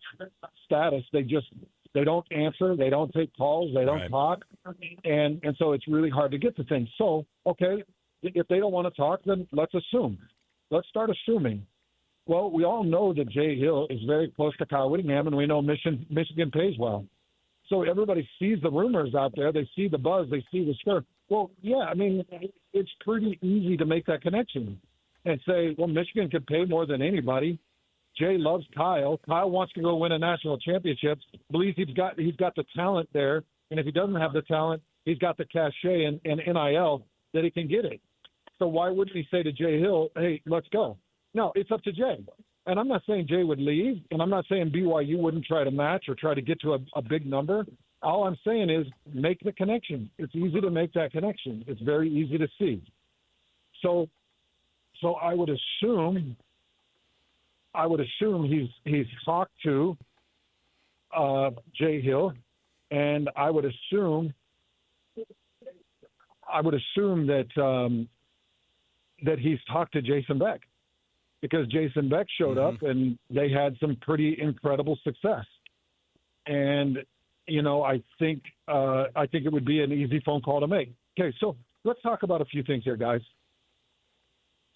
Speaker 6: status, they don't answer, they don't take calls, they don't talk, and so it's really hard to get to things. So, okay, if they don't want to talk, then let's assume. Let's start assuming. Well, we all know that Jay Hill is very close to Kyle Whittingham, and we know Michigan pays well. So everybody sees the rumors out there. They see the buzz. They see the stir. Well, yeah, I mean, it's pretty easy to make that connection and say, well, Michigan could pay more than anybody. Jay loves Kyle. Kyle wants to go win a national championship, believes he's got the talent there. And if he doesn't have the talent, he's got the cachet and NIL that he can get it. So why wouldn't he say to Jay Hill, hey, let's go? No, it's up to Jay. And I'm not saying Jay would leave, and I'm not saying BYU wouldn't try to match or try to get to a big number. All I'm saying is make the connection. It's easy to make that connection. It's very easy to see. So I would assume he's talked to Jay Hill, and I would assume that he's talked to Jason Beck, because Jason Beck showed up and they had some pretty incredible success. And, you know, I think it would be an easy phone call to make. Okay, so let's talk about a few things here, guys.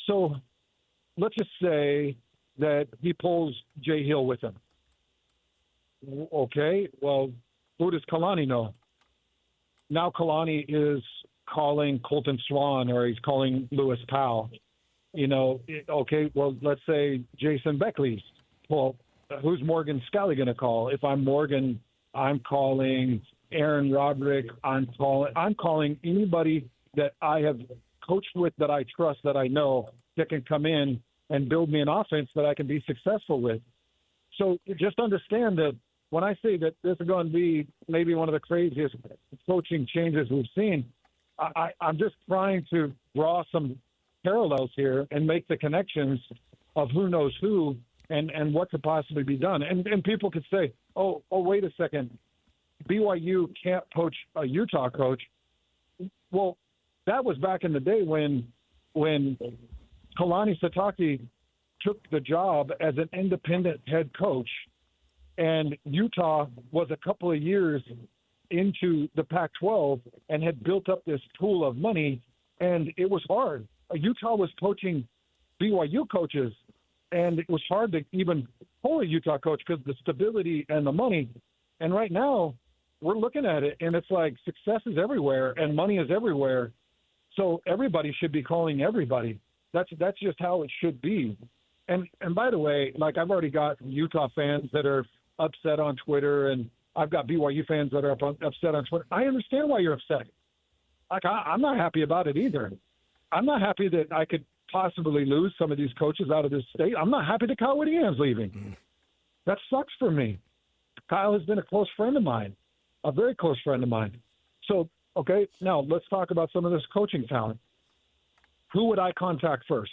Speaker 6: So let's just say that he pulls Jay Hill with him. Okay, well, who does Kalani know? Now Kalani is calling Colton Swan, or he's calling Lewis Powell. You know, okay, well, let's say Jason Beck leaves. Well, who's Morgan Scalley going to call? If I'm Morgan, I'm calling Aaron Roderick. I'm calling anybody that I have coached with, that I trust, that I know, that can come in and build me an offense that I can be successful with. So just understand that when I say that this is going to be maybe one of the craziest coaching changes we've seen, I'm just trying to draw some parallels here and make the connections of who knows who and what could possibly be done. And people could say, oh, wait a second, BYU can't poach a Utah coach. Well, that was back in the day when Kalani Sasaki took the job as an independent head coach, and Utah was a couple of years into the Pac-12 and had built up this pool of money, and it was hard. Utah was poaching BYU coaches, and it was hard to even pull a Utah coach because of the stability and the money. And right now, we're looking at it, and it's like success is everywhere and money is everywhere. So everybody should be calling everybody. That's just how it should be. And by the way, like, I've already got Utah fans that are upset on Twitter, and I've got BYU fans that are upset on Twitter. I understand why you're upset. Like, I'm not happy about it either. I'm not happy that I could possibly lose some of these coaches out of this state. I'm not happy that Kyle Whittingham's leaving. That sucks for me. Kyle has been a close friend of mine. a very close friend of mine. So, okay, now let's talk about some of this coaching talent. Who would I contact first?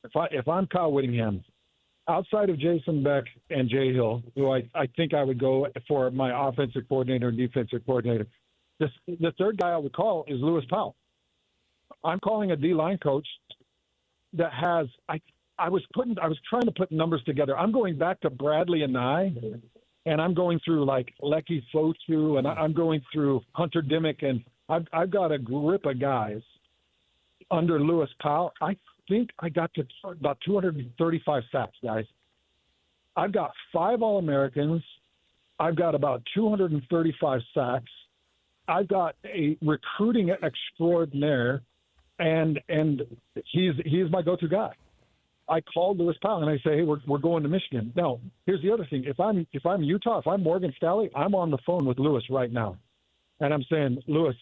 Speaker 6: If I'm Kyle Whittingham, outside of Jason Beck and Jay Hill, who I think I would go for my offensive coordinator and defensive coordinator, the third guy I would call is Lewis Powell. I'm calling a D-line coach that has I was trying to put numbers together. I'm going back to Bradley and I'm going through like Lecky Fotu, and I'm going through Hunter Dimmick, and I've got a grip of guys under Lewis Powell. I think I got to about 235 sacks, guys. I've got 5 All-Americans. I've got about 235 sacks. I've got a recruiting extraordinaire, and he's my go-to guy. I called Lewis Powell and I say, hey, we're going to Michigan. Now, here's the other thing. If I'm Utah, if I'm Morgan Scally, I'm on the phone with Lewis right now. And I'm saying, Lewis,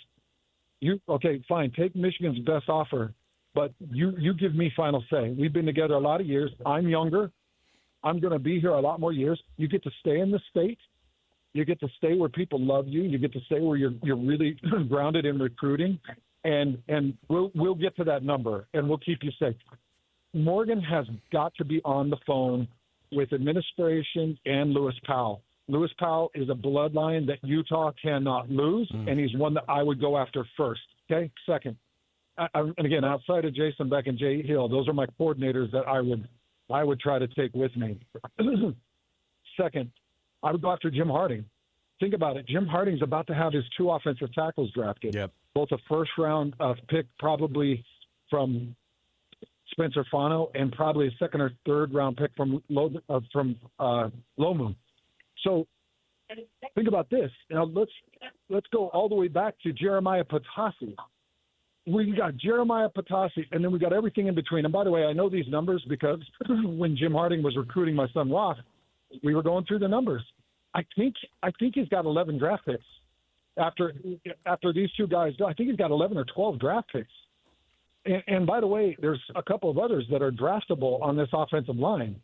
Speaker 6: okay, fine, take Michigan's best offer, but you give me final say. We've been together a lot of years. I'm younger. I'm going to be here a lot more years. You get to stay in the state. You get to stay where people love you. You get to stay where you're really grounded in recruiting, and we'll get to that number, and we'll keep you safe. Morgan has got to be on the phone with administration and Lewis Powell. Lewis Powell is a bloodline that Utah cannot lose, and he's one that I would go after first. Okay, second. And again, outside of Jason Beck and Jay Hill, those are my coordinators that I would try to take with me. Second, I would go after Jim Harding. Think about it. Jim Harding's about to have his 2 offensive tackles drafted.
Speaker 2: Yep. Both
Speaker 6: a first-round pick probably from Spencer Fano and probably a second or third round pick from Lomu. So think about this. Now let's go all the way back to Jeremiah Patasi. We got Jeremiah Patasi, and then we got everything in between. And by the way, I know these numbers because when Jim Harding was recruiting my son Ross, we were going through the numbers. I think he's got 11 draft picks after these 2 guys go. I think he's got 11 or 12 draft picks. And by the way, there's a couple of others that are draftable on this offensive line.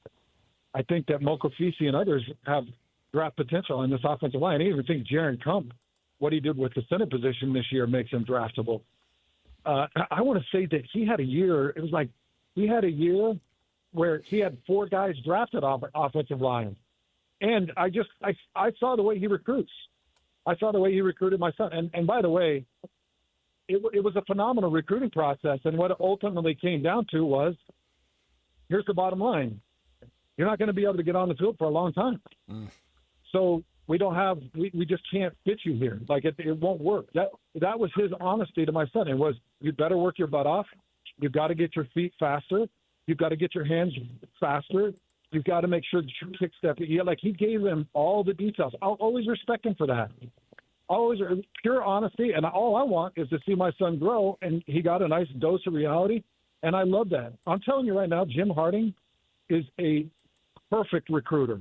Speaker 6: I think that Mokofisi and others have draft potential on this offensive line. I even think Jaron Kump, what he did with the center position this year, makes him draftable. I want to say that he had a year. It was like he had a year where he had 4 guys drafted off offensive line, and I saw the way he recruits. I saw the way he recruited my son. And by the way, it was a phenomenal recruiting process. And what it ultimately came down to was, here's the bottom line: you're not going to be able to get on the field for a long time. So we just can't fit you here. Like it won't work. That was his honesty to my son. It was, you better work your butt off. You've got to get your feet faster. You've got to get your hands faster. You've got to make sure that you kick step. Like he gave him all the details. I'll always respect him for that. Always pure honesty. And all I want is to see my son grow. And he got a nice dose of reality. And I love that. I'm telling you right now, Jim Harding is a perfect recruiter.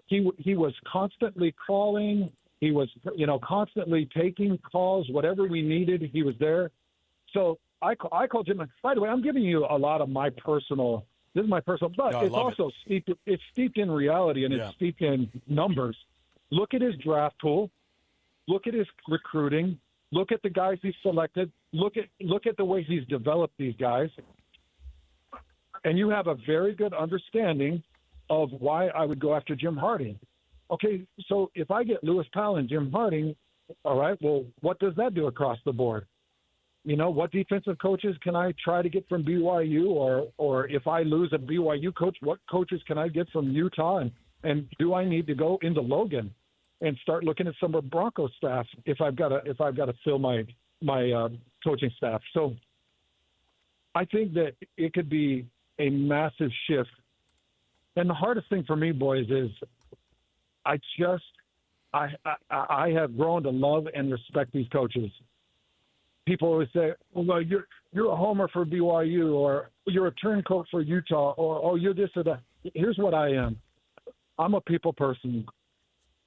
Speaker 6: He was constantly calling. He was, constantly taking calls. Whatever we needed, he was there. So I called Jim. By the way, I'm giving you a lot of my personal. This is my personal, but
Speaker 2: no,
Speaker 6: it's also steeped. It's steeped in reality and it's steeped in numbers. Look at his draft pool. Look at his recruiting. Look at the guys he's selected. Look at the way he's developed these guys. And you have a very good understanding of why I would go after Jim Harding. Okay, so if I get Lewis Powell and Jim Harding, all right, well, what does that do across the board? What defensive coaches can I try to get from BYU? Or if I lose a BYU coach, what coaches can I get from Utah? And do I need to go into Logan and start looking at some of Broncos staff if I've got to fill my coaching staff? So I think that it could be a massive shift. And the hardest thing for me, boys, is I have grown to love and respect these coaches. People always say, well, you're a homer for BYU, or you're a turncoat for Utah, or you're this or that. Here's what I am. I'm a people person.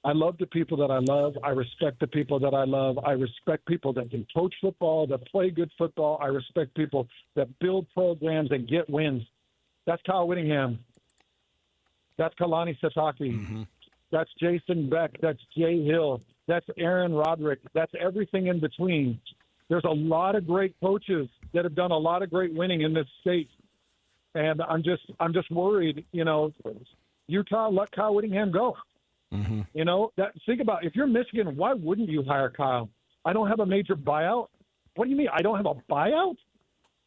Speaker 6: I love the people that I love. I respect the people that I love. I respect people that can coach football, that play good football. I respect people that build programs and get wins. That's Kyle Whittingham. That's Kalani Sasaki. Mm-hmm. That's Jason Beck. That's Jay Hill. That's Aaron Roderick. That's everything in between. There's a lot of great coaches that have done a lot of great winning in this state. And I'm just worried, Utah let Kyle Whittingham go. Mm-hmm. Think about, if you're Michigan, why wouldn't you hire Kyle? I don't have a major buyout. What do you mean? I don't have a buyout?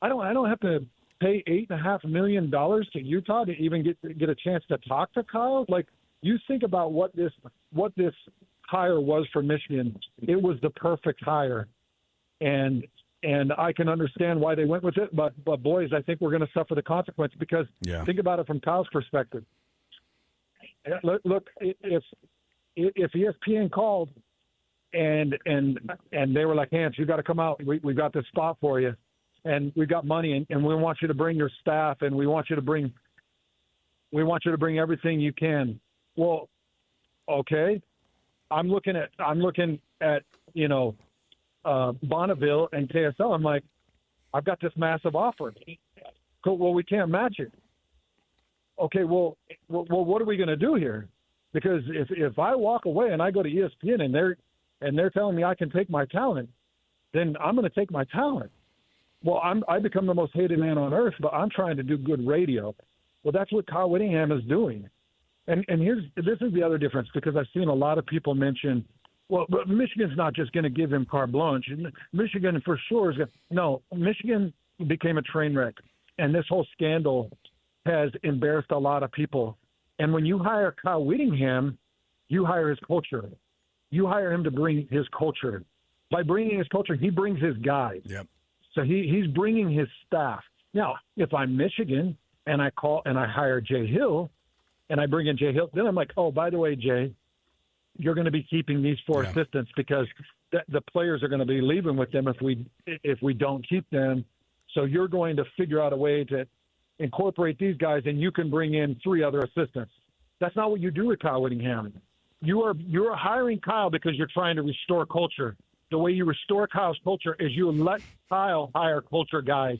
Speaker 6: I don't have to pay $8.5 million to Utah to even get a chance to talk to Kyle. Like, you think about what this hire was for Michigan. It was the perfect hire, and I can understand why they went with it. But boys, I think we're going to suffer the consequence because think about it from Kyle's perspective. Look, if ESPN called and they were like, Hans, you got to come out. We got this spot for you, and we got money, and we want you to bring your staff, and we want you to bring everything you can. Well, okay. I'm looking at Bonneville and KSL. I'm like, I've got this massive offer. Cool. Well, we can't match it. Okay, well, what are we going to do here? Because if I walk away and I go to ESPN and they're telling me I can take my talent, then I'm going to take my talent. Well, I become the most hated man on earth, but I'm trying to do good radio. Well, that's what Kyle Whittingham is doing. And this is the other difference, because I've seen a lot of people mention, well, but Michigan's not just going to give him carte blanche. Michigan for sure is going to. No, Michigan became a train wreck, and this whole scandal has embarrassed a lot of people. And when you hire Kyle Whittingham, you hire his culture. You hire him to bring his culture. By bringing his culture, he brings his guys.
Speaker 2: Yep.
Speaker 6: So he's bringing his staff. Now, if I'm Michigan and I hire Jay Hill, and I bring in Jay Hill, then I'm like, oh, by the way, Jay, you're going to be keeping these four assistants because the players are going to be leaving with them if we don't keep them. So you're going to figure out a way to incorporate these guys, and you can bring in 3 other assistants. That's not what you do with Kyle Whittingham. You're hiring Kyle because you're trying to restore culture. The way you restore Kyle's culture is you let Kyle hire culture guys.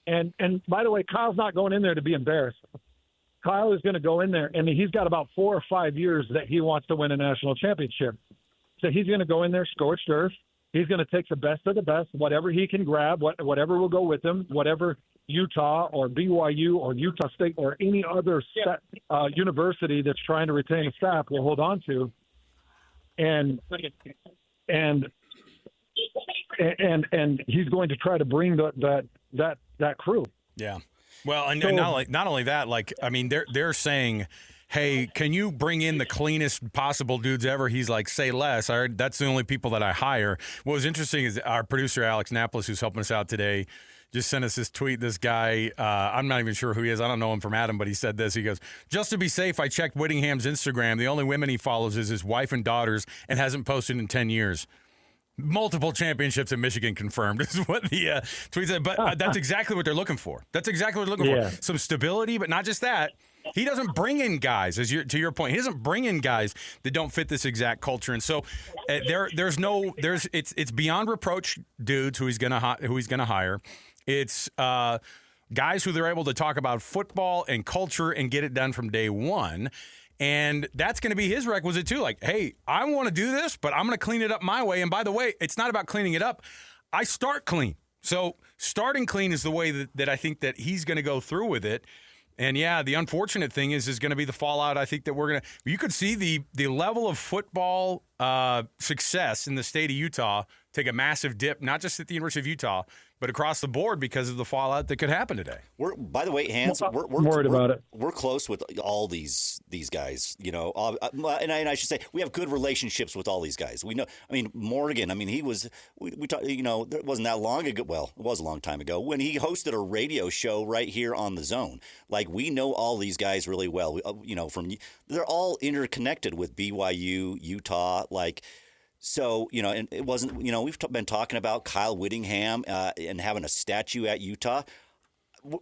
Speaker 6: And by the way, Kyle's not going in there to be embarrassed. Kyle is going to go in there, and he's got about 4 or 5 years that he wants to win a national championship. So he's going to go in there scorched earth. He's going to take the best of the best, whatever he can grab, whatever will go with him, whatever Utah or BYU or Utah State or any other university that's trying to retain staff will hold on to. And he's going to try to bring that crew.
Speaker 2: Yeah. Well, and not only that, like, I mean, they're saying, hey, can you bring in the cleanest possible dudes ever? He's like, say less. That's the only people that I hire. What was interesting is our producer, Alex Napolis, who's helping us out today, just sent us this tweet. This guy, I'm not even sure who he is. I don't know him from Adam, but he said this. He goes, just to be safe, I checked Whittingham's Instagram. The only women he follows is his wife and daughters and hasn't posted in 10 years. Multiple championships in Michigan confirmed is what the tweet said. But that's exactly what they're looking for. That's exactly what they're looking for. Some stability, but not just that. He doesn't bring in guys, to your point. He doesn't bring in guys that don't fit this exact culture. And so it's beyond reproach dudes who he's gonna hire. It's guys who they're able to talk about football and culture and get it done from day one. And that's going to be his requisite, too. Like, hey, I want to do this, but I'm going to clean it up my way. And by the way, it's not about cleaning it up. I start clean. So starting clean is the way that I think that he's going to go through with it. And, yeah, the unfortunate thing is going to be the fallout. I think that we're going to – you could see the level of football success in the state of Utah take a massive dip, not just at the University of Utah, but across the board because of the fallout that could happen today.
Speaker 3: By the way, Hans, we're
Speaker 6: worried about it.
Speaker 3: We're close with all these guys, and I should say we have good relationships with all these guys. We know, I mean, Morgan. I mean, he was we talked. It wasn't that long ago. Well, it was a long time ago when he hosted a radio show right here on the Zone. Like, we know all these guys really well. They're all interconnected with BYU, Utah, like. So, and it wasn't, we've been talking about Kyle Whittingham and having a statue at Utah.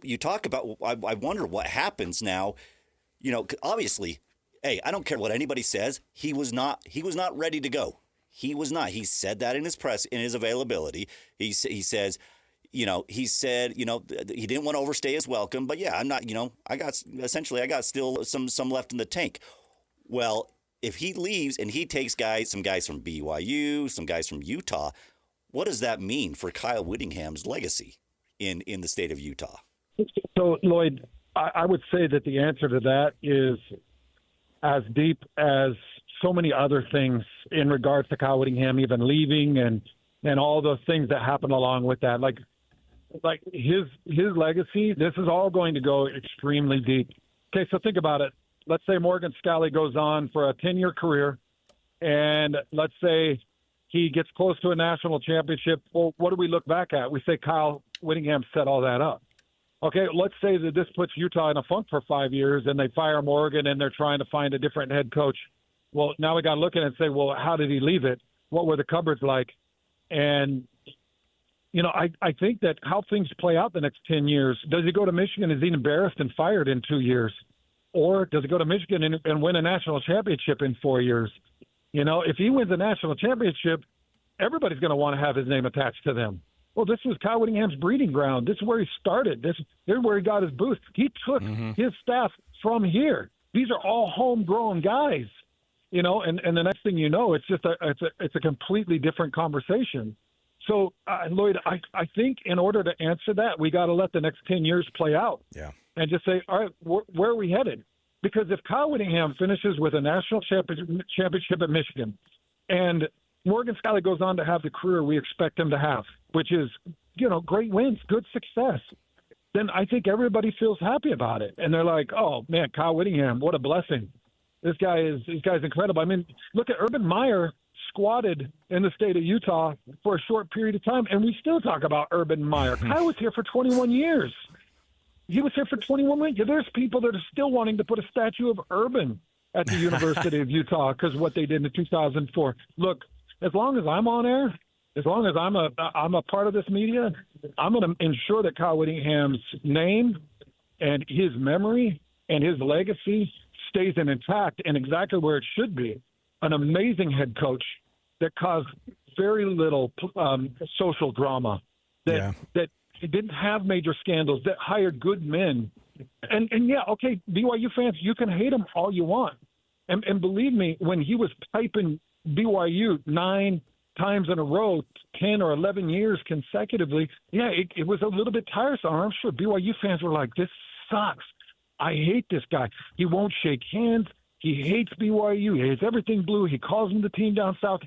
Speaker 3: You talk about, I wonder what happens now. Obviously, hey, I don't care what anybody says. He was not ready to go. He was not. He said that in his availability. He says, he didn't want to overstay his welcome. But yeah, I'm not, I got still some left in the tank. Well, if he leaves and he takes some guys from BYU, some guys from Utah, what does that mean for Kyle Whittingham's legacy in the state of Utah?
Speaker 6: So, Lloyd, I would say that the answer to that is as deep as so many other things in regards to Kyle Whittingham even leaving and all those things that happen along with that. Like his legacy, this is all going to go extremely deep. Okay, so think about it. Let's say Morgan Scally goes on for a 10-year career, and let's say he gets close to a national championship. Well, what do we look back at? We say Kyle Whittingham set all that up. Okay, let's say that this puts Utah in a funk for 5 years, and they fire Morgan, and they're trying to find a different head coach. Well, now we got to look at it and say, well, how did he leave it? What were the cupboards like? And, I think that how things play out the next 10 years, does he go to Michigan? Is he embarrassed and fired in 2 years? Or does he go to Michigan and win a national championship in 4 years? If he wins a national championship, everybody's going to want to have his name attached to them. Well, this was Kyle Whittingham's breeding ground. This is where he started. This is where he got his boost. He took his staff from here. These are all homegrown guys, and the next thing you know, it's just it's a completely different conversation. So, Lloyd, I think in order to answer that, we got to let the next 10 years play out.
Speaker 2: Yeah.
Speaker 6: And just say, all right, where are we headed? Because if Kyle Whittingham finishes with a national championship at Michigan and Morgan Scally goes on to have the career we expect him to have, which is, great wins, good success, then I think everybody feels happy about it. And they're like, oh, man, Kyle Whittingham, what a blessing. This guy's incredible. I mean, look at Urban Meyer squatted in the state of Utah for a short period of time, and we still talk about Urban Meyer. Kyle was here for 21 years. He was here for 21 years. There's people that are still wanting to put a statue of Urban at the University of Utah because of what they did in 2004. Look, as long as I'm on air, as long as I'm a part of this media, I'm going to ensure that Kyle Whittingham's name and his memory and his legacy stays intact and exactly where it should be. An amazing head coach that caused very little social drama, that didn't have major scandals, that hired good men. And yeah, okay, BYU fans, you can hate him all you want. And believe me, when he was piping BYU 9 times in a row, 10 or 11 years consecutively, yeah, it was a little bit tiresome. I'm sure BYU fans were like, this sucks. I hate this guy. He won't shake hands. He hates BYU. He hates everything blue. He calls him the team down south.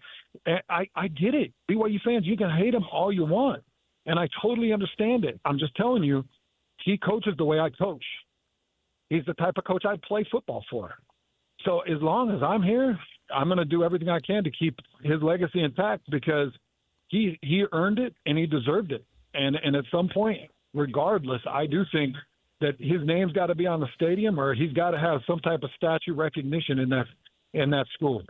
Speaker 6: I get it. BYU fans, you can hate him all you want. And I totally understand it. I'm just telling you, he coaches the way I coach. He's the type of coach I'd play football for. So as long as I'm here, I'm going to do everything I can to keep his legacy intact because he earned it and he deserved it. And at some point, regardless, I do think that his name's got to be on the stadium or he's got to have some type of statue recognition in that school.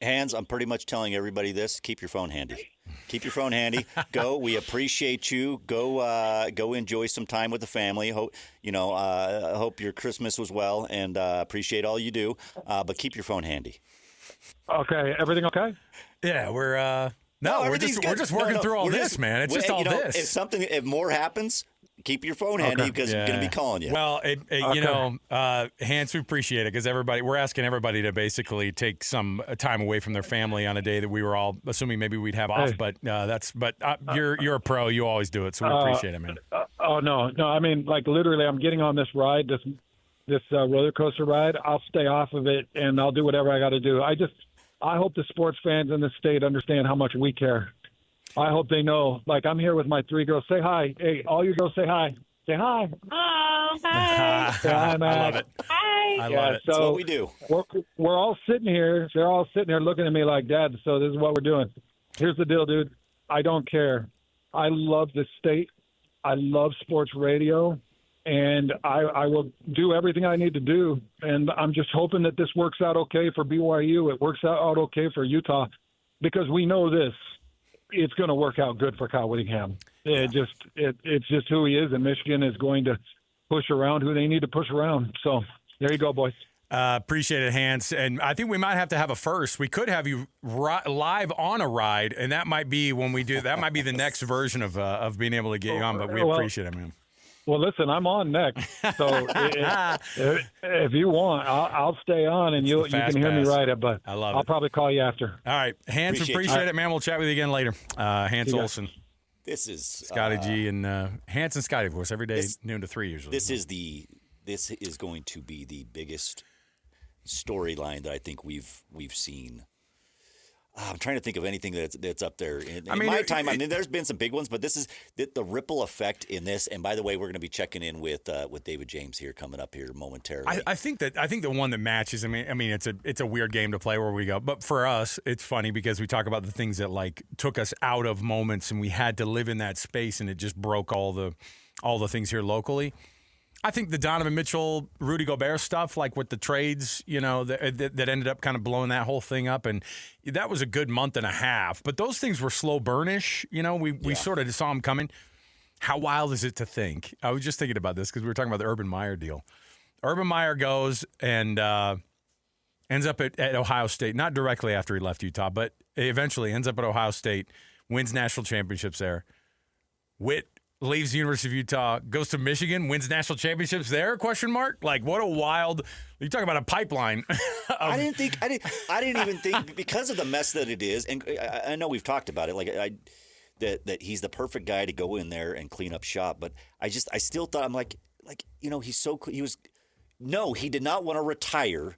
Speaker 3: Hans, I'm pretty much telling everybody this. Keep your phone handy. Keep your phone handy. Go. We appreciate you. Go enjoy some time with the family. Hope your Christmas was well and appreciate all you do. But keep your phone handy.
Speaker 6: Okay. Everything okay?
Speaker 2: Yeah, we're just working through all this, man. It's just all this.
Speaker 3: If more happens, keep your phone handy because I'm going to be calling you.
Speaker 2: Well, Hans, we appreciate it because we're asking everybody to basically take some time away from their family on a day that we were all assuming maybe we'd have off. But you're a pro. You always do it, so we appreciate it, man.
Speaker 6: No. I mean, like literally, I'm getting on this ride, this roller coaster ride. I'll stay off of it and I'll do whatever I got to do. I hope the sports fans in the state understand how much we care. I hope they know. Like, I'm here with my 3 girls. Say hi. Hey, all you girls say hi. Say hi.
Speaker 7: Oh, hi.
Speaker 6: Say hi, Matt.
Speaker 2: I love it.
Speaker 7: Hi.
Speaker 2: I love it.
Speaker 3: That's what we do.
Speaker 6: We're all sitting here. They're all sitting here looking at me like, Dad, so this is what we're doing. Here's the deal, dude. I don't care. I love this state. I love sports radio. And I will do everything I need to do. And I'm just hoping that this works out okay for BYU. It works out okay for Utah because we know this. It's going to work out good for Kyle Whittingham. It's just who he is, and Michigan is going to push around who they need to push around. So there you go, boys.
Speaker 2: Appreciate it, Hans. And I think we might have to have a first. We could have you live on a ride, and that might be when we do. That might be the next version of being able to get you on. But we appreciate it, man.
Speaker 6: Well, listen, I'm on next, so if you want, I'll stay on, and you can hear me write it. But I'll probably call you after.
Speaker 2: All right, Hans, appreciate it, man. We'll chat with you again later. Hans Olsen.
Speaker 3: This is
Speaker 2: Scotty G and Hans and Scotty, of course, every day noon to 3 usually.
Speaker 3: This is going to be the biggest storyline that I think we've seen. I'm trying to think of anything that's up there. In my time, there's been some big ones, but this is the ripple effect in this. And by the way, we're going to be checking in with David James here coming up here momentarily.
Speaker 2: I think the one that matches. I mean, it's a weird game to play where we go, but for us, it's funny because we talk about the things that like took us out of moments, and we had to live in that space, and it just broke all the things here locally. I think the Donovan Mitchell, Rudy Gobert stuff, like with the trades, that ended up kind of blowing that whole thing up. And that was a good month and a half. But those things were slow burnish. We sort of saw them coming. How wild is it to think? I was just thinking about this because we were talking about the Urban Meyer deal. Urban Meyer goes and ends up at Ohio State, not directly after he left Utah, but eventually ends up at Ohio State, wins national championships there. Whit leaves the University of Utah, goes to Michigan, wins national championships there? ? Like, what a wild! You talk about a pipeline.
Speaker 3: I didn't even think because of the mess that it is, and I know we've talked about it. Like that he's the perfect guy to go in there and clean up shop. But I still thought he did not want to retire.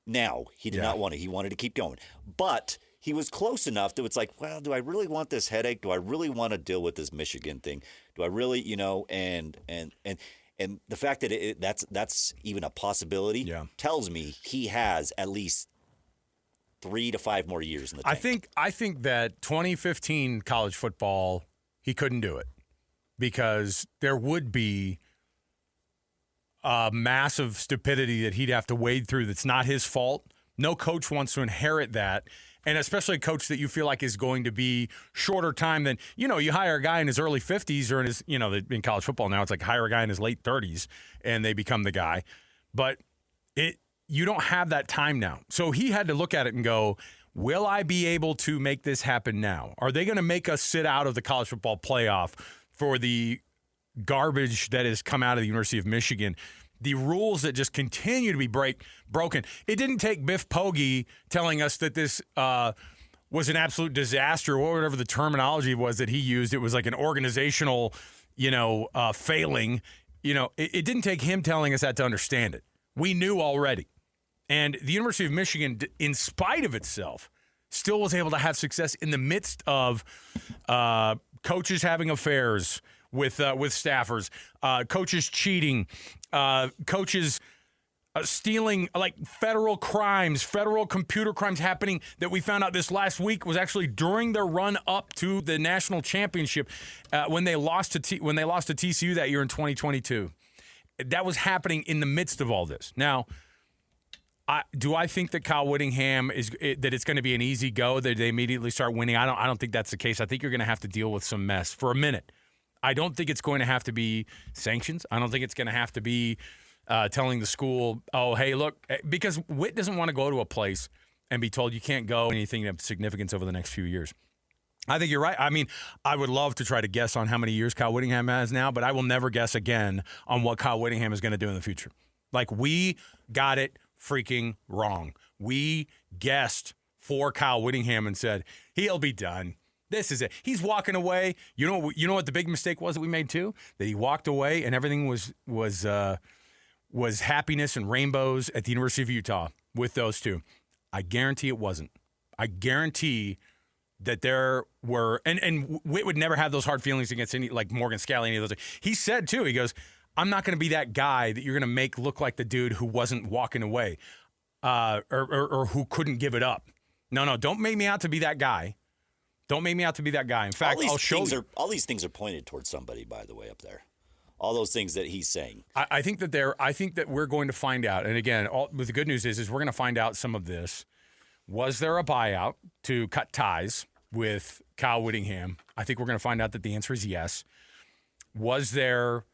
Speaker 3: Now he did not want to. He wanted to keep going, but he was close enough that it's like, well, do I really want this headache? Do I really want to deal with this Michigan thing? Do I really, and the fact that that's even a possibility tells me he has at least 3 to 5 more years in the tank.
Speaker 2: I think that 2015 college football, he couldn't do it because there would be a massive stupidity that he'd have to wade through that's not his fault. No coach wants to inherit that. And especially a coach that you feel like is going to be shorter time than, you hire a guy in his early 50s or in his, in college football now, it's like hire a guy in his late 30s and they become the guy. But you don't have that time now. So he had to look at it and go, will I be able to make this happen now? Are they going to make us sit out of the college football playoff for the garbage that has come out of the University of Michigan? The rules that just continue to be broken. It didn't take Biff Poggi telling us that this was an absolute disaster, or whatever the terminology was that he used. It was like an organizational, failing. It didn't take him telling us that to understand it. We knew already. And the University of Michigan, in spite of itself, still was able to have success in the midst of coaches having affairs with staffers, coaches cheating, coaches stealing, like federal crimes, federal computer crimes happening that we found out this last week was actually during their run up to the national championship when they lost to TCU that year in 2022. That was happening in the midst of all this. Now, do I think that Kyle Whittingham that it's going to be an easy go, that they immediately start winning? I don't think that's the case. I think you're going to have to deal with some mess for a minute. I don't think it's going to have to be sanctions. I don't think it's going to have to be telling the school, oh, hey, look, because Whit doesn't want to go to a place and be told you can't go anything of significance over the next few years. I think you're right. I mean, I would love to try to guess on how many years Kyle Whittingham has now, but I will never guess again on what Kyle Whittingham is going to do in the future. Like, we got it freaking wrong. We guessed for Kyle Whittingham and said, he'll be done. This is it. He's walking away. You know what the big mistake was that we made too? That he walked away and everything was happiness and rainbows at the University of Utah with those two. I guarantee it wasn't. I guarantee that there were, and Whit would never have those hard feelings against any, like Morgan Scalley, any of those. He said too, he goes, I'm not going to be that guy that you're going to make look like the dude who wasn't walking away or who couldn't give it up. No, don't make me out to be that guy. Don't make me out to be that guy. In fact, I'll show you.
Speaker 3: All these things are pointed towards somebody, by the way, up there. All those things that he's saying.
Speaker 2: I think that we're going to find out. And again, the good news is we're going to find out some of this. Was there a buyout to cut ties with Kyle Whittingham? I think we're going to find out that the answer is yes. Was there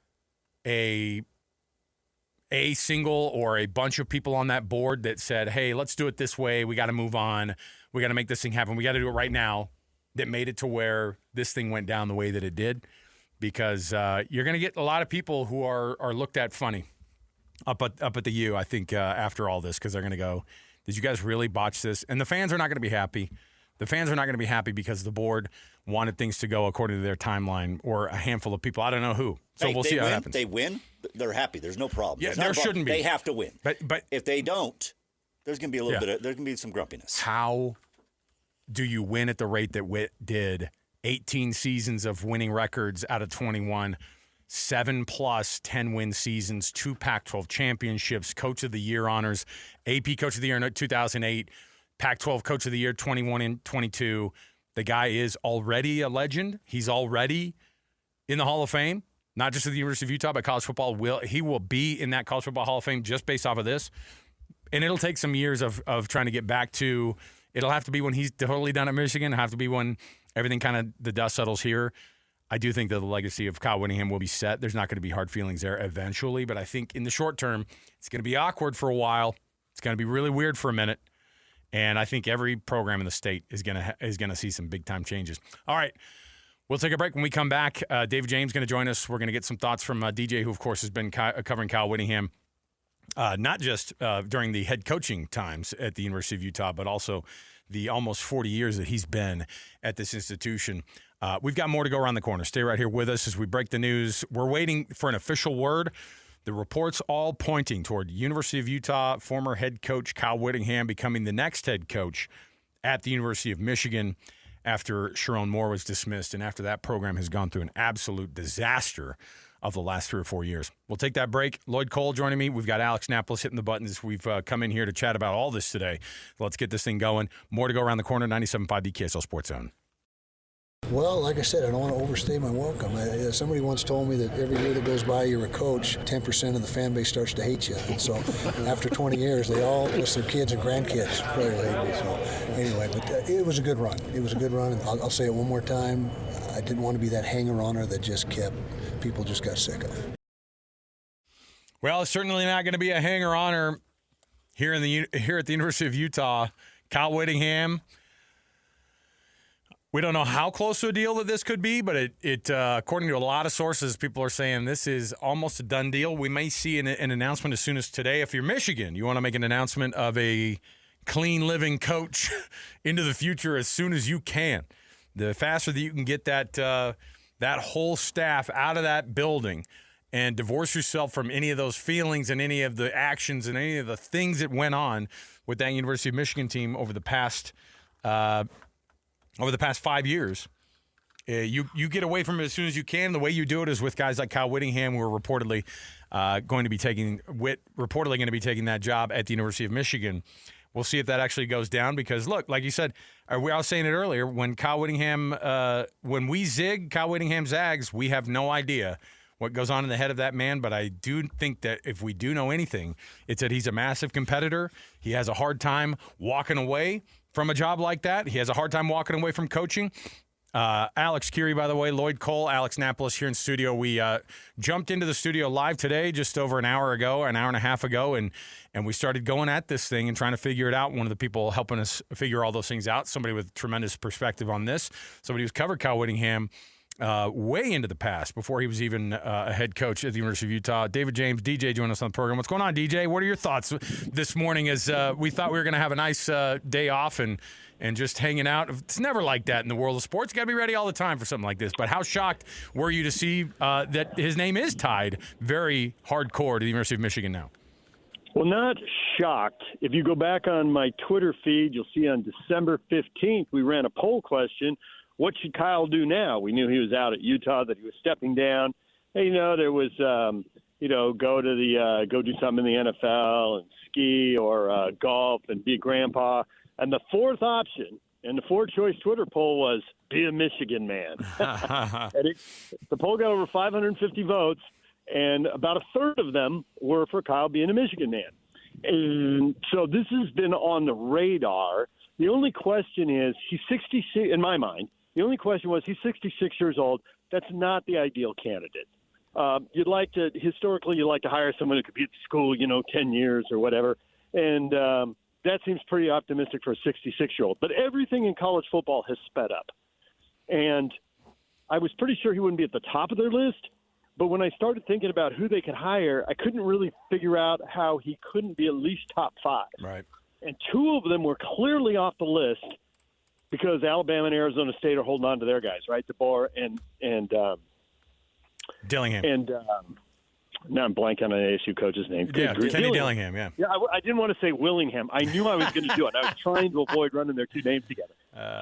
Speaker 2: a single or a bunch of people on that board that said, hey, let's do it this way. We got to move on. We got to make this thing happen. We got to do it right now. That made it to where this thing went down the way that it did? because you're going to get a lot of people who are looked at funny up at the U, I think, after all this, because they're going to go, did you guys really botch this? And the fans are not going to be happy. The fans are not going to be happy because the board wanted things to go according to their timeline, or a handful of people. I don't know who. So we'll see how it happens.
Speaker 3: They win, they're happy. There's no problem.
Speaker 2: Yeah, there shouldn't be.
Speaker 3: They have to win.
Speaker 2: But
Speaker 3: if they don't, there's going to be a little bit. There's going to be some grumpiness.
Speaker 2: How do you win at the rate that Whit did? 18 seasons of winning records out of 21, 7+ 10-win seasons, 2 Pac-12 championships, Coach of the Year honors, AP Coach of the Year in 2008, Pac-12 Coach of the Year 21 and 22. The guy is already a legend. He's already in the Hall of Fame, not just at the University of Utah, but college football. He will be in that College Football Hall of Fame just based off of this. And it'll take some years of trying to get back to – it'll have to be when he's totally done at Michigan. It'll have to be when everything kind of – the dust settles here. I do think that the legacy of Kyle Whittingham will be set. There's not going to be hard feelings there eventually, but I think in the short term, it's going to be awkward for a while. It's going to be really weird for a minute. And I think every program in the state is gonna see some big-time changes. All right, we'll take a break. When we come back, David James is going to join us. We're going to get some thoughts from DJ, who, of course, has been covering Kyle Whittingham, not just during the head coaching times at the University of Utah, but also the almost 40 years that he's been at this institution. We've got more to go around the corner. Stay right here with us as we break the news. We're waiting for an official word. The reports all pointing toward University of Utah former head coach Kyle Whittingham becoming the next head coach at the University of Michigan after Sharon Moore was dismissed, and after that program has gone through an absolute disaster of the last 3 or 4 years. We'll take that break. Lloyd Cole joining me. We've got Alex Napolis hitting the buttons. We've come in here to chat about all this today. Let's get this thing going. More to go around the corner. 97.5 the KSL Sports Zone.
Speaker 1: Well, like I said, I don't want to overstay my welcome. Somebody once told me that every year that goes by you're a coach, 10% of the fan base starts to hate you. And so after 20 years, they all, plus their kids and grandkids, probably hate me. So anyway, but it was a good run. It was a good run. And I'll say it one more time. I didn't want to be that hanger-oner that just people just got sick of.
Speaker 2: Well, it's certainly not going to be a hanger-oner here at the University of Utah. Kyle Whittingham. We don't know how close to a deal that this could be, but it according to a lot of sources, people are saying this is almost a done deal. We may see an announcement as soon as today. If you're Michigan, you want to make an announcement of a clean living coach into the future as soon as you can. The faster that you can get that whole staff out of that building and divorce yourself from any of those feelings and any of the actions and any of the things that went on with that University of Michigan team over the past 5 years, you get away from it as soon as you can. The way you do it is with guys like Kyle Whittingham, who are reportedly going to be taking that job at the University of Michigan. We'll see if that actually goes down because, look, like you said, I was saying it earlier, when Kyle Whittingham, when we zig, Kyle Whittingham zags, we have no idea what goes on in the head of that man. But I do think that if we do know anything, it's that he's a massive competitor. He has a hard time walking away from a job like that. He has a hard time walking away from coaching. Alex Kirry, by the way, Lloyd Cole, Alex Napolis here in studio. We jumped into the studio live today just over an hour and a half ago, and we started going at this thing and trying to figure it out. One of the people helping us figure all those things out, somebody with tremendous perspective on this, somebody who's covered Kyle Whittingham way into the past before he was even a head coach at the University of Utah. David James, DJ, joining us on the program. What's going on, DJ? What are your thoughts this morning as we thought we were going to have a nice day off and just hanging out? It's never like that in the world of sports. You got to be ready all the time for something like this. But how shocked were you to see that his name is tied very hardcore to the University of Michigan now?
Speaker 8: Well, not shocked. If you go back on my Twitter feed, you'll see on December 15th, we ran a poll question. What should Kyle do now? We knew he was out at Utah, that he was stepping down. And, there was, go do something in the NFL and ski or golf and be a grandpa. And the fourth option in the four-choice Twitter poll was be a Michigan man. And the poll got over 550 votes, and about a third of them were for Kyle being a Michigan man. And so this has been on the radar. The only question is, he's 66, in my mind, the only question was he's 66 years old. That's not the ideal candidate. Historically, you'd like to hire someone who could be at school, 10 years or whatever. And that seems pretty optimistic for a 66-year-old. But everything in college football has sped up. And I was pretty sure he wouldn't be at the top of their list. But when I started thinking about who they could hire, I couldn't really figure out how he couldn't be at least top 5.
Speaker 2: Right.
Speaker 8: And 2 of them were clearly off the list because Alabama and Arizona State are holding on to their guys, right? DeBoer and
Speaker 2: Dillingham.
Speaker 8: And now I'm blanking on an ASU coach's name.
Speaker 2: Yeah, Kenny Dillingham, yeah.
Speaker 8: Yeah, I didn't want to say Willingham. I knew I was going to do it. I was trying to avoid running their 2 names together.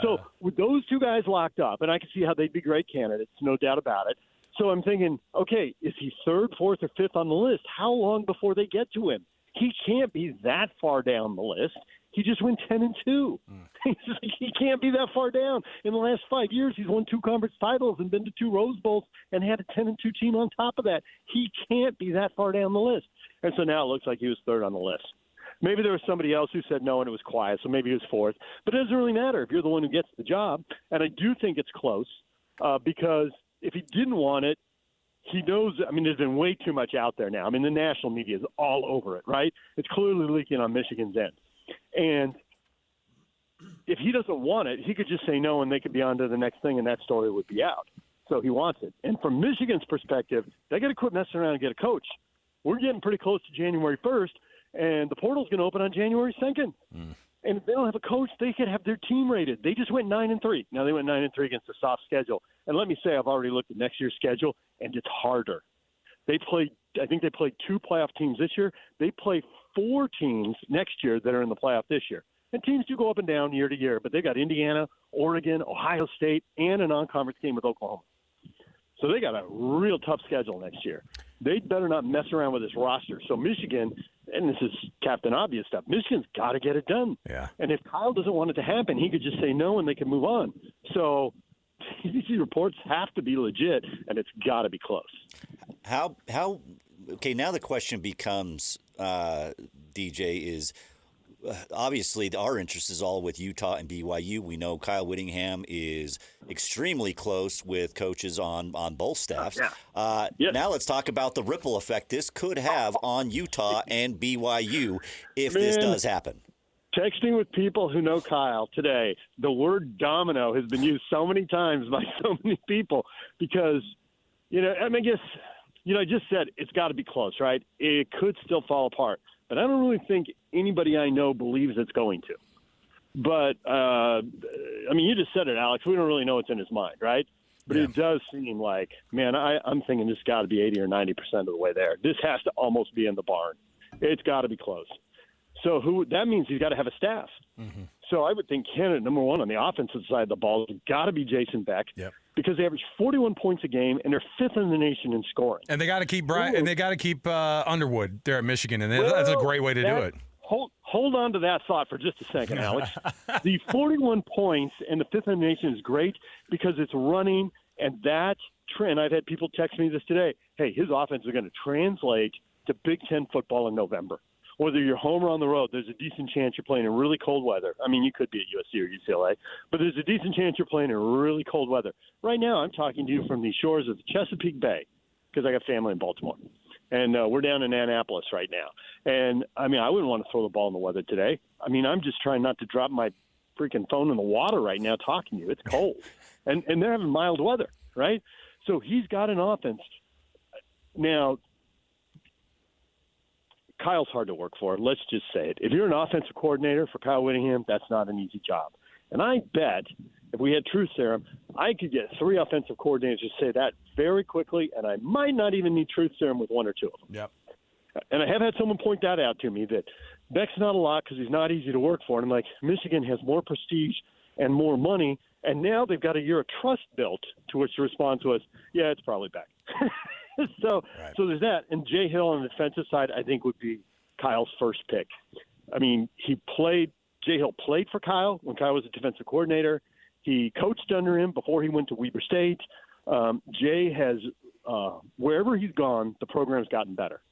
Speaker 8: So with those 2 guys locked up, and I can see how they'd be great candidates, no doubt about it. So I'm thinking, okay, is he 3rd, 4th, or 5th on the list? How long before they get to him? He can't be that far down the list. He just went 10-2. He can't be that far down. In the last 5 years, he's won 2 conference titles and been to 2 Rose Bowls and had a 10-2 team on top of that. He can't be that far down the list. And so now it looks like he was 3rd on the list. Maybe there was somebody else who said no and it was quiet, so maybe he was 4th. But it doesn't really matter if you're the one who gets the job. And I do think it's close because if he didn't want it, he knows – I mean, there's been way too much out there now. I mean, the national media is all over it, right? It's clearly leaking on Michigan's end. And if he doesn't want it, he could just say no and they could be on to the next thing and that story would be out. So he wants it. And from Michigan's perspective, they got to quit messing around and get a coach. We're getting pretty close to January 1st, and the portal's going to open on January 2nd. And if they don't have a coach, they could have their team rated. They just went 9-3. Now they went 9-3 against a soft schedule. And let me say, I've already looked at next year's schedule, and it's harder. I think they played 2 playoff teams this year. They play 4 teams next year that are in the playoff this year. And teams do go up and down year to year, but they got Indiana, Oregon, Ohio State, and a non-conference game with Oklahoma. So they got a real tough schedule next year. They better not mess around with this roster. So Michigan, and this is Captain Obvious stuff, Michigan's got to get it done.
Speaker 2: Yeah.
Speaker 8: And if Kyle doesn't want it to happen, he could just say no and they can move on. So these reports have to be legit, and it's got to be close.
Speaker 3: How okay, now the question becomes, DJ, is obviously our interest is all with Utah and BYU. We know Kyle Whittingham is extremely close with coaches on both staffs.
Speaker 8: Yes.
Speaker 3: Now let's talk about the ripple effect this could have on Utah and BYU if this does happen.
Speaker 8: Texting with people who know Kyle today, the word domino has been used so many times by so many people because, I guess, I just said it's got to be close, right? It could still fall apart. But I don't really think anybody I know believes it's going to. But, you just said it, Alex. We don't really know what's in his mind, right? But It does seem like, man, I'm thinking this got to be 80 or 90% of the way there. This has to almost be in the barn. It's got to be close. So that means he's got to have a staff. Mm-hmm. So I would think candidate number 1 on the offensive side of the ball has got to be Jason Beck.
Speaker 2: Yep.
Speaker 8: Because they average 41 points a game, and they're 5th in the nation in scoring.
Speaker 2: And they got to keep Underwood there at Michigan, and that's a great way to do it.
Speaker 8: Hold on to that thought for just a second, Alex. The 41 points and the 5th in the nation is great because it's running, and that trend. I've had people text me this today. Hey, his offense is going to translate to Big Ten football in November. Whether you're home or on the road, there's a decent chance you're playing in really cold weather. I mean, you could be at USC or UCLA, but there's a decent chance you're playing in really cold weather. Right now, I'm talking to you from the shores of the Chesapeake Bay because I got family in Baltimore. And we're down in Annapolis right now. And, I wouldn't want to throw the ball in the weather today. I'm just trying not to drop my freaking phone in the water right now talking to you. It's cold. And they're having mild weather, right? So he's got an offense. Now, Kyle's hard to work for. Let's just say it. If you're an offensive coordinator for Kyle Whittingham, that's not an easy job. And I bet if we had truth serum, I could get 3 offensive coordinators to say that very quickly, and I might not even need truth serum with 1 or 2 of them.
Speaker 2: Yep.
Speaker 8: And I have had someone point that out to me, that Beck's not a lot because he's not easy to work for. And I'm like, Michigan has more prestige and more money, and now they've got a year of trust built, to which the response was, yeah, it's probably Beck. So there's that. And Jay Hill on the defensive side, I think, would be Kyle's first pick. Jay Hill played for Kyle when Kyle was a defensive coordinator. He coached under him before he went to Weber State. Jay has, wherever he's gone, the program's gotten better.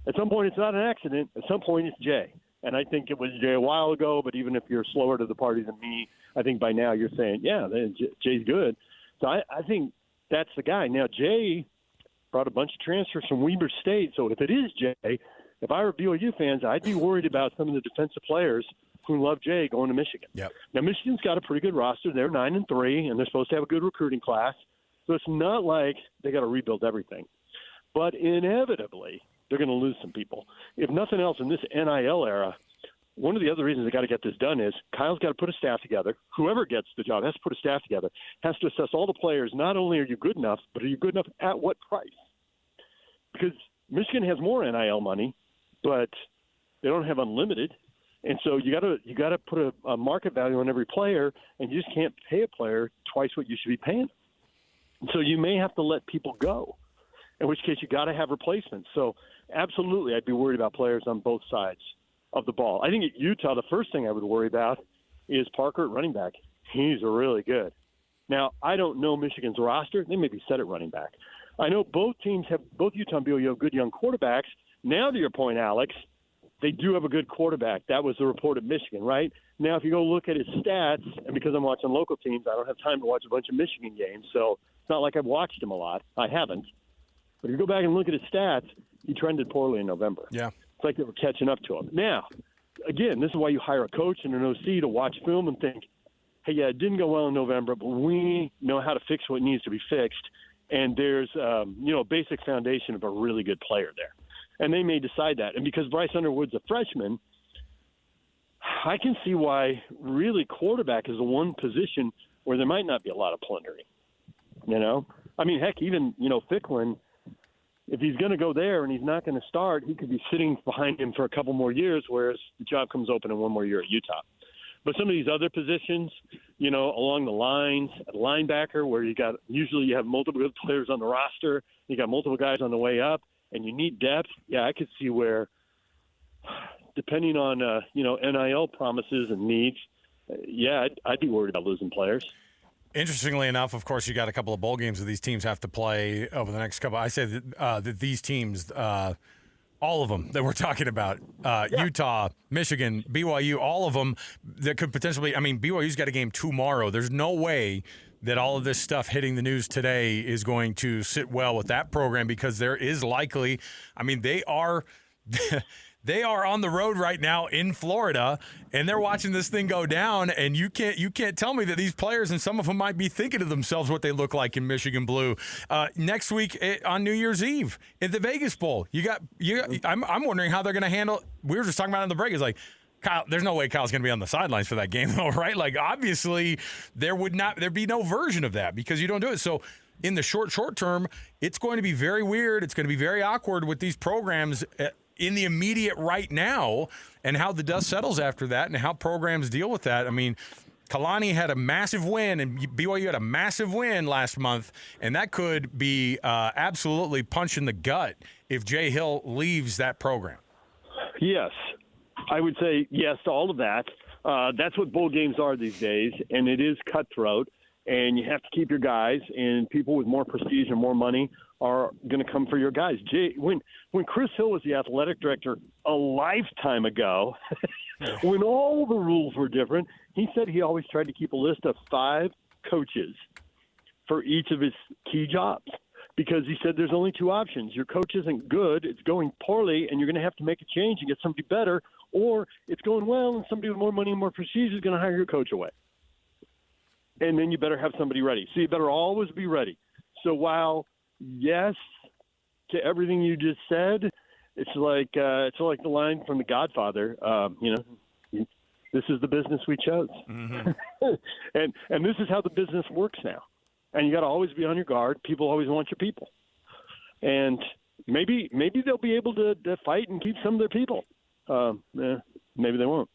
Speaker 8: At some point, it's not an accident. At some point, it's Jay. And I think it was Jay a while ago, but even if you're slower to the party than me, I think by now you're saying, yeah, Jay's good. So I think that's the guy. Now, Jay brought a bunch of transfers from Weber State. So if it is Jay, if I were BYU fans, I'd be worried about some of the defensive players who love Jay going to Michigan.
Speaker 2: Yep.
Speaker 8: Now, Michigan's got a pretty good roster. They're 9-3, and they're supposed to have a good recruiting class. So it's not like they got to rebuild everything. But inevitably, they're going to lose some people. If nothing else, in this NIL era, one of the other reasons they got to get this done is Kyle's got to put a staff together. Whoever gets the job has to put a staff together, has to assess all the players. Not only are you good enough, but are you good enough at what price? Because Michigan has more NIL money, but they don't have unlimited. And so you got to put a market value on every player, and you just can't pay a player twice what you should be paying. So you may have to let people go, in which case you got to have replacements. So absolutely, I'd be worried about players on both sides of the ball. I think at Utah, the first thing I would worry about is Parker at running back. He's really good. Now, I don't know Michigan's roster. They may be set at running back. I know both Utah and BYU have good young quarterbacks. Now, to your point, Alex, they do have a good quarterback. That was the report at Michigan, right? Now, if you go look at his stats, and because I'm watching local teams, I don't have time to watch a bunch of Michigan games, so it's not like I've watched him a lot. I haven't. But if you go back and look at his stats, he trended poorly in November.
Speaker 2: Yeah.
Speaker 8: It's like they were catching up to him. Now, again, this is why you hire a coach and an OC to watch film and think, hey, yeah, it didn't go well in November, but we know how to fix what needs to be fixed. And there's, a basic foundation of a really good player there. And they may decide that. And because Bryce Underwood's a freshman, I can see why really quarterback is the one position where there might not be a lot of plundering. I mean, heck, even, Ficklin, if he's going to go there and he's not going to start, he could be sitting behind him for a couple more years, whereas the job comes open in one more year at Utah. But some of these other positions, along the lines, at linebacker, where usually you have multiple good players on the roster, you got multiple guys on the way up, and you need depth. Yeah, I could see where, depending on NIL promises and needs, I'd be worried about losing players.
Speaker 2: Interestingly enough, of course, you got a couple of bowl games that these teams have to play over the next couple. I say that these teams, all of them that we're talking about, Utah, Michigan, BYU, all of them that could potentially. I mean, BYU's got a game tomorrow. There's no way that all of this stuff hitting the news today is going to sit well with that program, because there is likely. I mean, they are. They are on the road right now in Florida, and they're watching this thing go down. And you can't tell me that these players, and some of them might be thinking to themselves what they look like in Michigan blue. Next week on New Year's Eve at the Vegas Bowl, I'm wondering how they're going to handle. We were just talking about it in the break. It's like, Kyle, there's no way Kyle's going to be on the sidelines for that game, though, right? Like, obviously, there'd be no version of that because you don't do it. So in the short term, it's going to be very weird. It's going to be very awkward with these programs in the immediate right now, and how the dust settles after that, and how programs deal with that. I mean, Kalani had a massive win, and BYU had a massive win last month, and that could be absolutely punch in the gut if Jay Hill leaves that program.
Speaker 8: Yes, I would say yes to all of that. That's what bowl games are these days, and it is cutthroat, and you have to keep your guys, and people with more prestige and more money are going to come for your guys. When Chris Hill was the athletic director a lifetime ago, when all the rules were different, he said he always tried to keep a list of 5 coaches for each of his key jobs, because he said there's only 2 options. Your coach isn't good, it's going poorly, and you're going to have to make a change and get somebody better, or it's going well and somebody with more money and more prestige is going to hire your coach away. And then you better have somebody ready. So you better always be ready. So while yes to everything you just said, it's like the line from The Godfather. This is the business we chose, and this is how the business works now. And you got to always be on your guard. People always want your people, and maybe they'll be able to fight and keep some of their people. Maybe they won't.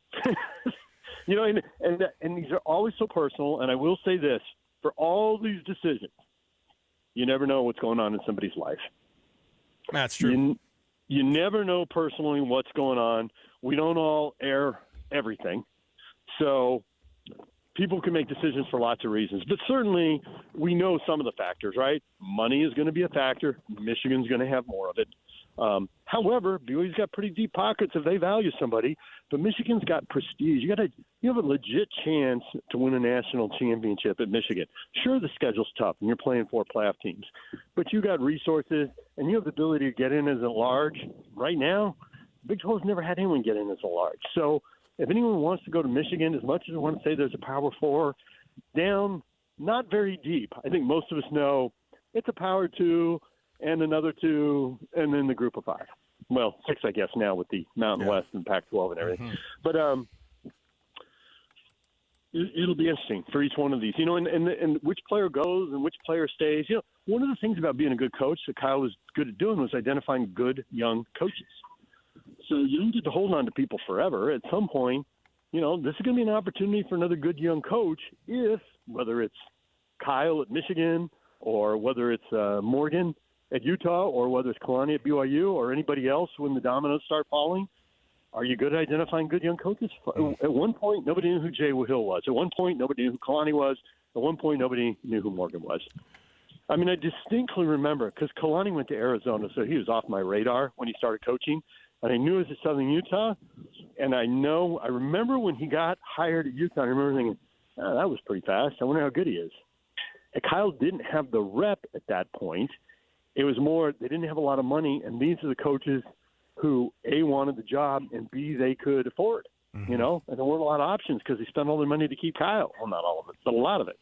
Speaker 8: And these are always so personal. And I will say this: for all these decisions, you never know what's going on in somebody's life.
Speaker 2: That's true.
Speaker 8: You never know personally what's going on. We don't all air everything. So people can make decisions for lots of reasons. But certainly we know some of the factors, right? Money is going to be a factor. Michigan's going to have more of it. However, BYU's got pretty deep pockets if they value somebody. But Michigan's got prestige. You have a legit chance to win a national championship at Michigan. Sure, the schedule's tough, and you're playing 4 playoff teams. But you got resources, and you have the ability to get in as a large. Right now, Big 12 has never had anyone get in as a large. So if anyone wants to go to Michigan, as much as I want to say there's a Power 4, down not very deep. I think most of us know it's a power 2 and another 2 and then the group of 5. Well, 6, I guess, now with the Mountain West and Pac-12 and everything. Mm-hmm. But it'll be interesting for each one of these, and which player goes and which player stays. One of the things about being a good coach that Kyle was good at doing was identifying good young coaches. So you don't get to hold on to people forever. At some point, this is going to be an opportunity for another good young coach whether it's Kyle at Michigan or whether it's Morgan at Utah or whether it's Kalani at BYU or anybody else when the dominoes start falling. Are you good at identifying good young coaches? At one point, nobody knew who Jay Hill was. At one point, nobody knew who Kalani was. At one point, nobody knew who Morgan was. I mean, I distinctly remember because Kalani went to Arizona, so he was off my radar when he started coaching. And I knew it was at Southern Utah. And I remember when he got hired at Utah, I remember thinking, that was pretty fast. I wonder how good he is. And Kyle didn't have the rep at that point. It was more, they didn't have a lot of money, and these are the coaches who, A, wanted the job, and B, they could afford, and there weren't a lot of options because they spent all their money to keep Kyle. Well, not all of it, but a lot of it.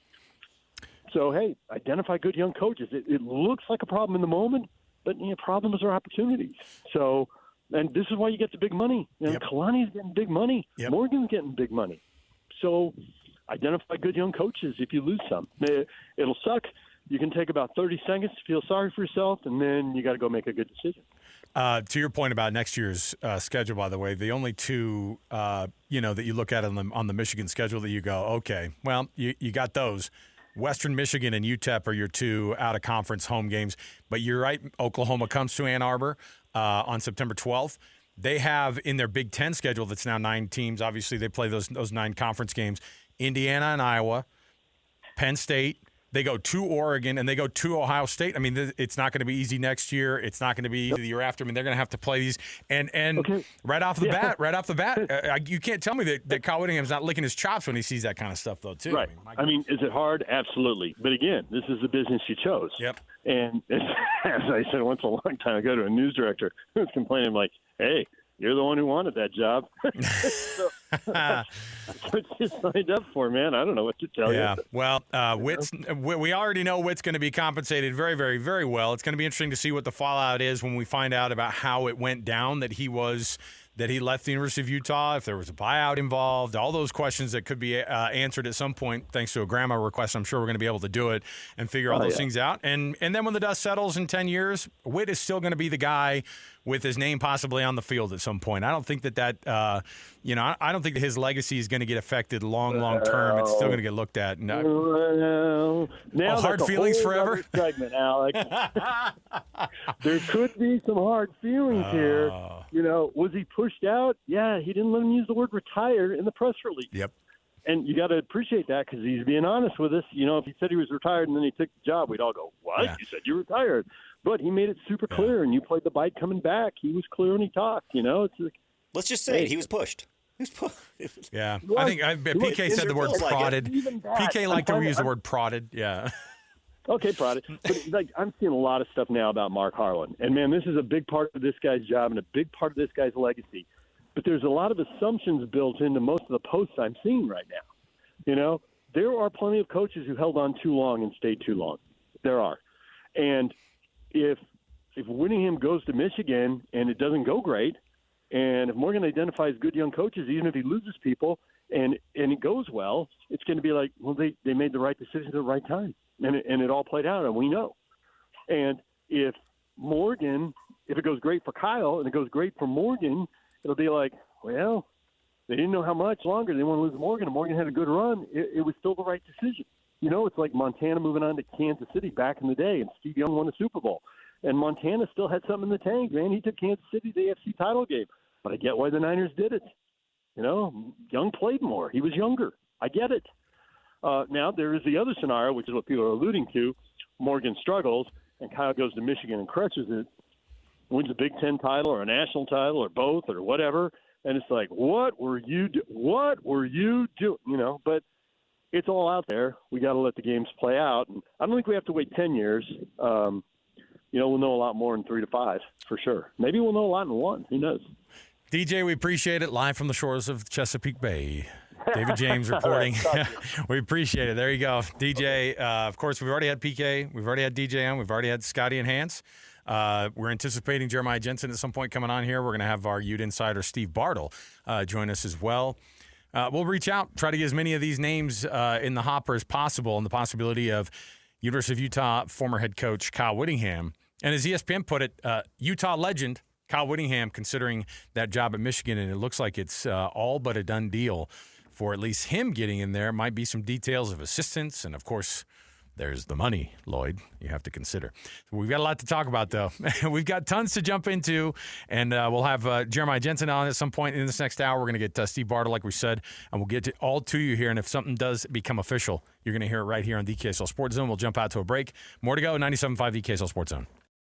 Speaker 8: So, hey, identify good young coaches. It looks like a problem in the moment, but problems are opportunities. So, and this is why you get the big money. Kalani's getting big money. Yep. Morgan's getting big money. So identify good young coaches if you lose some. It'll suck. You can take about 30 seconds to feel sorry for yourself, and then you got to go make a good decision.
Speaker 2: To your point about next year's schedule, by the way, the only two, that you look at on the Michigan schedule that you go, okay, well, you got those. Western Michigan and UTEP are your 2 out-of-conference home games. But you're right, Oklahoma comes to Ann Arbor on September 12th. They have in their Big Ten schedule that's now 9 teams. Obviously, they play those 9 conference games. Indiana and Iowa, Penn State. They go to Oregon, and they go to Ohio State. I mean, it's not going to be easy next year. It's not going to be easy the year after. I mean, they're going to have to play these. And okay. right off the bat, you can't tell me that Kyle Whittingham's not licking his chops when he sees that kind of stuff, though, too.
Speaker 8: Right. I mean, is it hard? Absolutely. But, again, this is the business you chose.
Speaker 2: Yep.
Speaker 8: And as I said once a long time ago to a news director who was complaining, like, hey, you're the one who wanted that job. So, what you signed up for, man. I don't know what to tell you.
Speaker 2: Yeah, well, we already know Witt's going to be compensated very, very, very well. It's going to be interesting to see what the fallout is when we find out about how it went down that he left the University of Utah, if there was a buyout involved, all those questions that could be answered at some point thanks to a grandma request. I'm sure we're going to be able to do it and figure all those things out. And then when the dust settles in 10 years, Witt is still going to be the guy with his name possibly on the field at some point. I don't think that I don't think that his legacy is going to get affected long term. It's still going to get looked at.
Speaker 8: Now
Speaker 2: hard feelings forever?
Speaker 8: Segment, Alex. There could be some hard feelings here. Was he pushed out? Yeah, he didn't let him use the word retire in the press release.
Speaker 2: Yep.
Speaker 8: And you got to appreciate that because he's being honest with us. If he said he was retired and then he took the job, we'd all go, what? Yeah. You said you retired. But he made it super clear, and you played the bite coming back. He was clear when he talked. It's like,
Speaker 3: let's just say he was pushed.
Speaker 2: Yeah, I think PK said the word prodded. PK liked to use the word prodded. Yeah.
Speaker 8: Okay, prodded. But I'm seeing a lot of stuff now about Mark Harlan, and man, this is a big part of this guy's job and a big part of this guy's legacy. But there's a lot of assumptions built into most of the posts I'm seeing right now. There are plenty of coaches who held on too long and stayed too long. There are, and if Whittingham goes to Michigan and it doesn't go great. And if Morgan identifies good young coaches, even if he loses people and it goes well, it's going to be like, well, they made the right decision at the right time. And it all played out, and we know. And if it goes great for Kyle and it goes great for Morgan, it'll be like, well, they didn't know how much longer they want to lose Morgan, and Morgan had a good run. It was still the right decision. It's like Montana moving on to Kansas City back in the day, and Steve Young won a Super Bowl. And Montana still had something in the tank, man. He took Kansas City to the AFC title game. But I get why the Niners did it. Young played more. He was younger. I get it. Now, there is the other scenario, which is what people are alluding to. Morgan struggles, and Kyle goes to Michigan and crushes it, wins a Big Ten title or a national title or both or whatever. And it's like, what were you doing? But it's all out there. We got to let the games play out. And I don't think we have to wait 10 years. We'll know a lot more in 3 to 5 for sure. Maybe we'll know a lot in 1. Who knows?
Speaker 2: DJ, we appreciate it. Live from the shores of Chesapeake Bay. David James reporting. We appreciate it. There you go. DJ, of course, we've already had PK. We've already had DJ on. We've already had Scotty and Hans. We're anticipating Jeremiah Jensen at some point coming on here. We're going to have our Ute insider, Steve Bartle, join us as well. We'll reach out, try to get as many of these names in the hopper as possible, and the possibility of University of Utah former head coach Kyle Whittingham. And as ESPN put it, Utah legend Kyle Whittingham considering that job at Michigan, and it looks like it's all but a done deal for at least him getting in there. Might be some details of assistance, and of course, there's the money, Lloyd, you have to consider. We've got a lot to talk about, though. We've got tons to jump into, and we'll have Jeremiah Jensen on at some point in this next hour. We're going to get Steve Bartle, like we said, and we'll get it all to you here. And if something does become official, you're going to hear it right here on the KSL Sports Zone. We'll jump out to a break. More to go, 97.5 the KSL Sports Zone.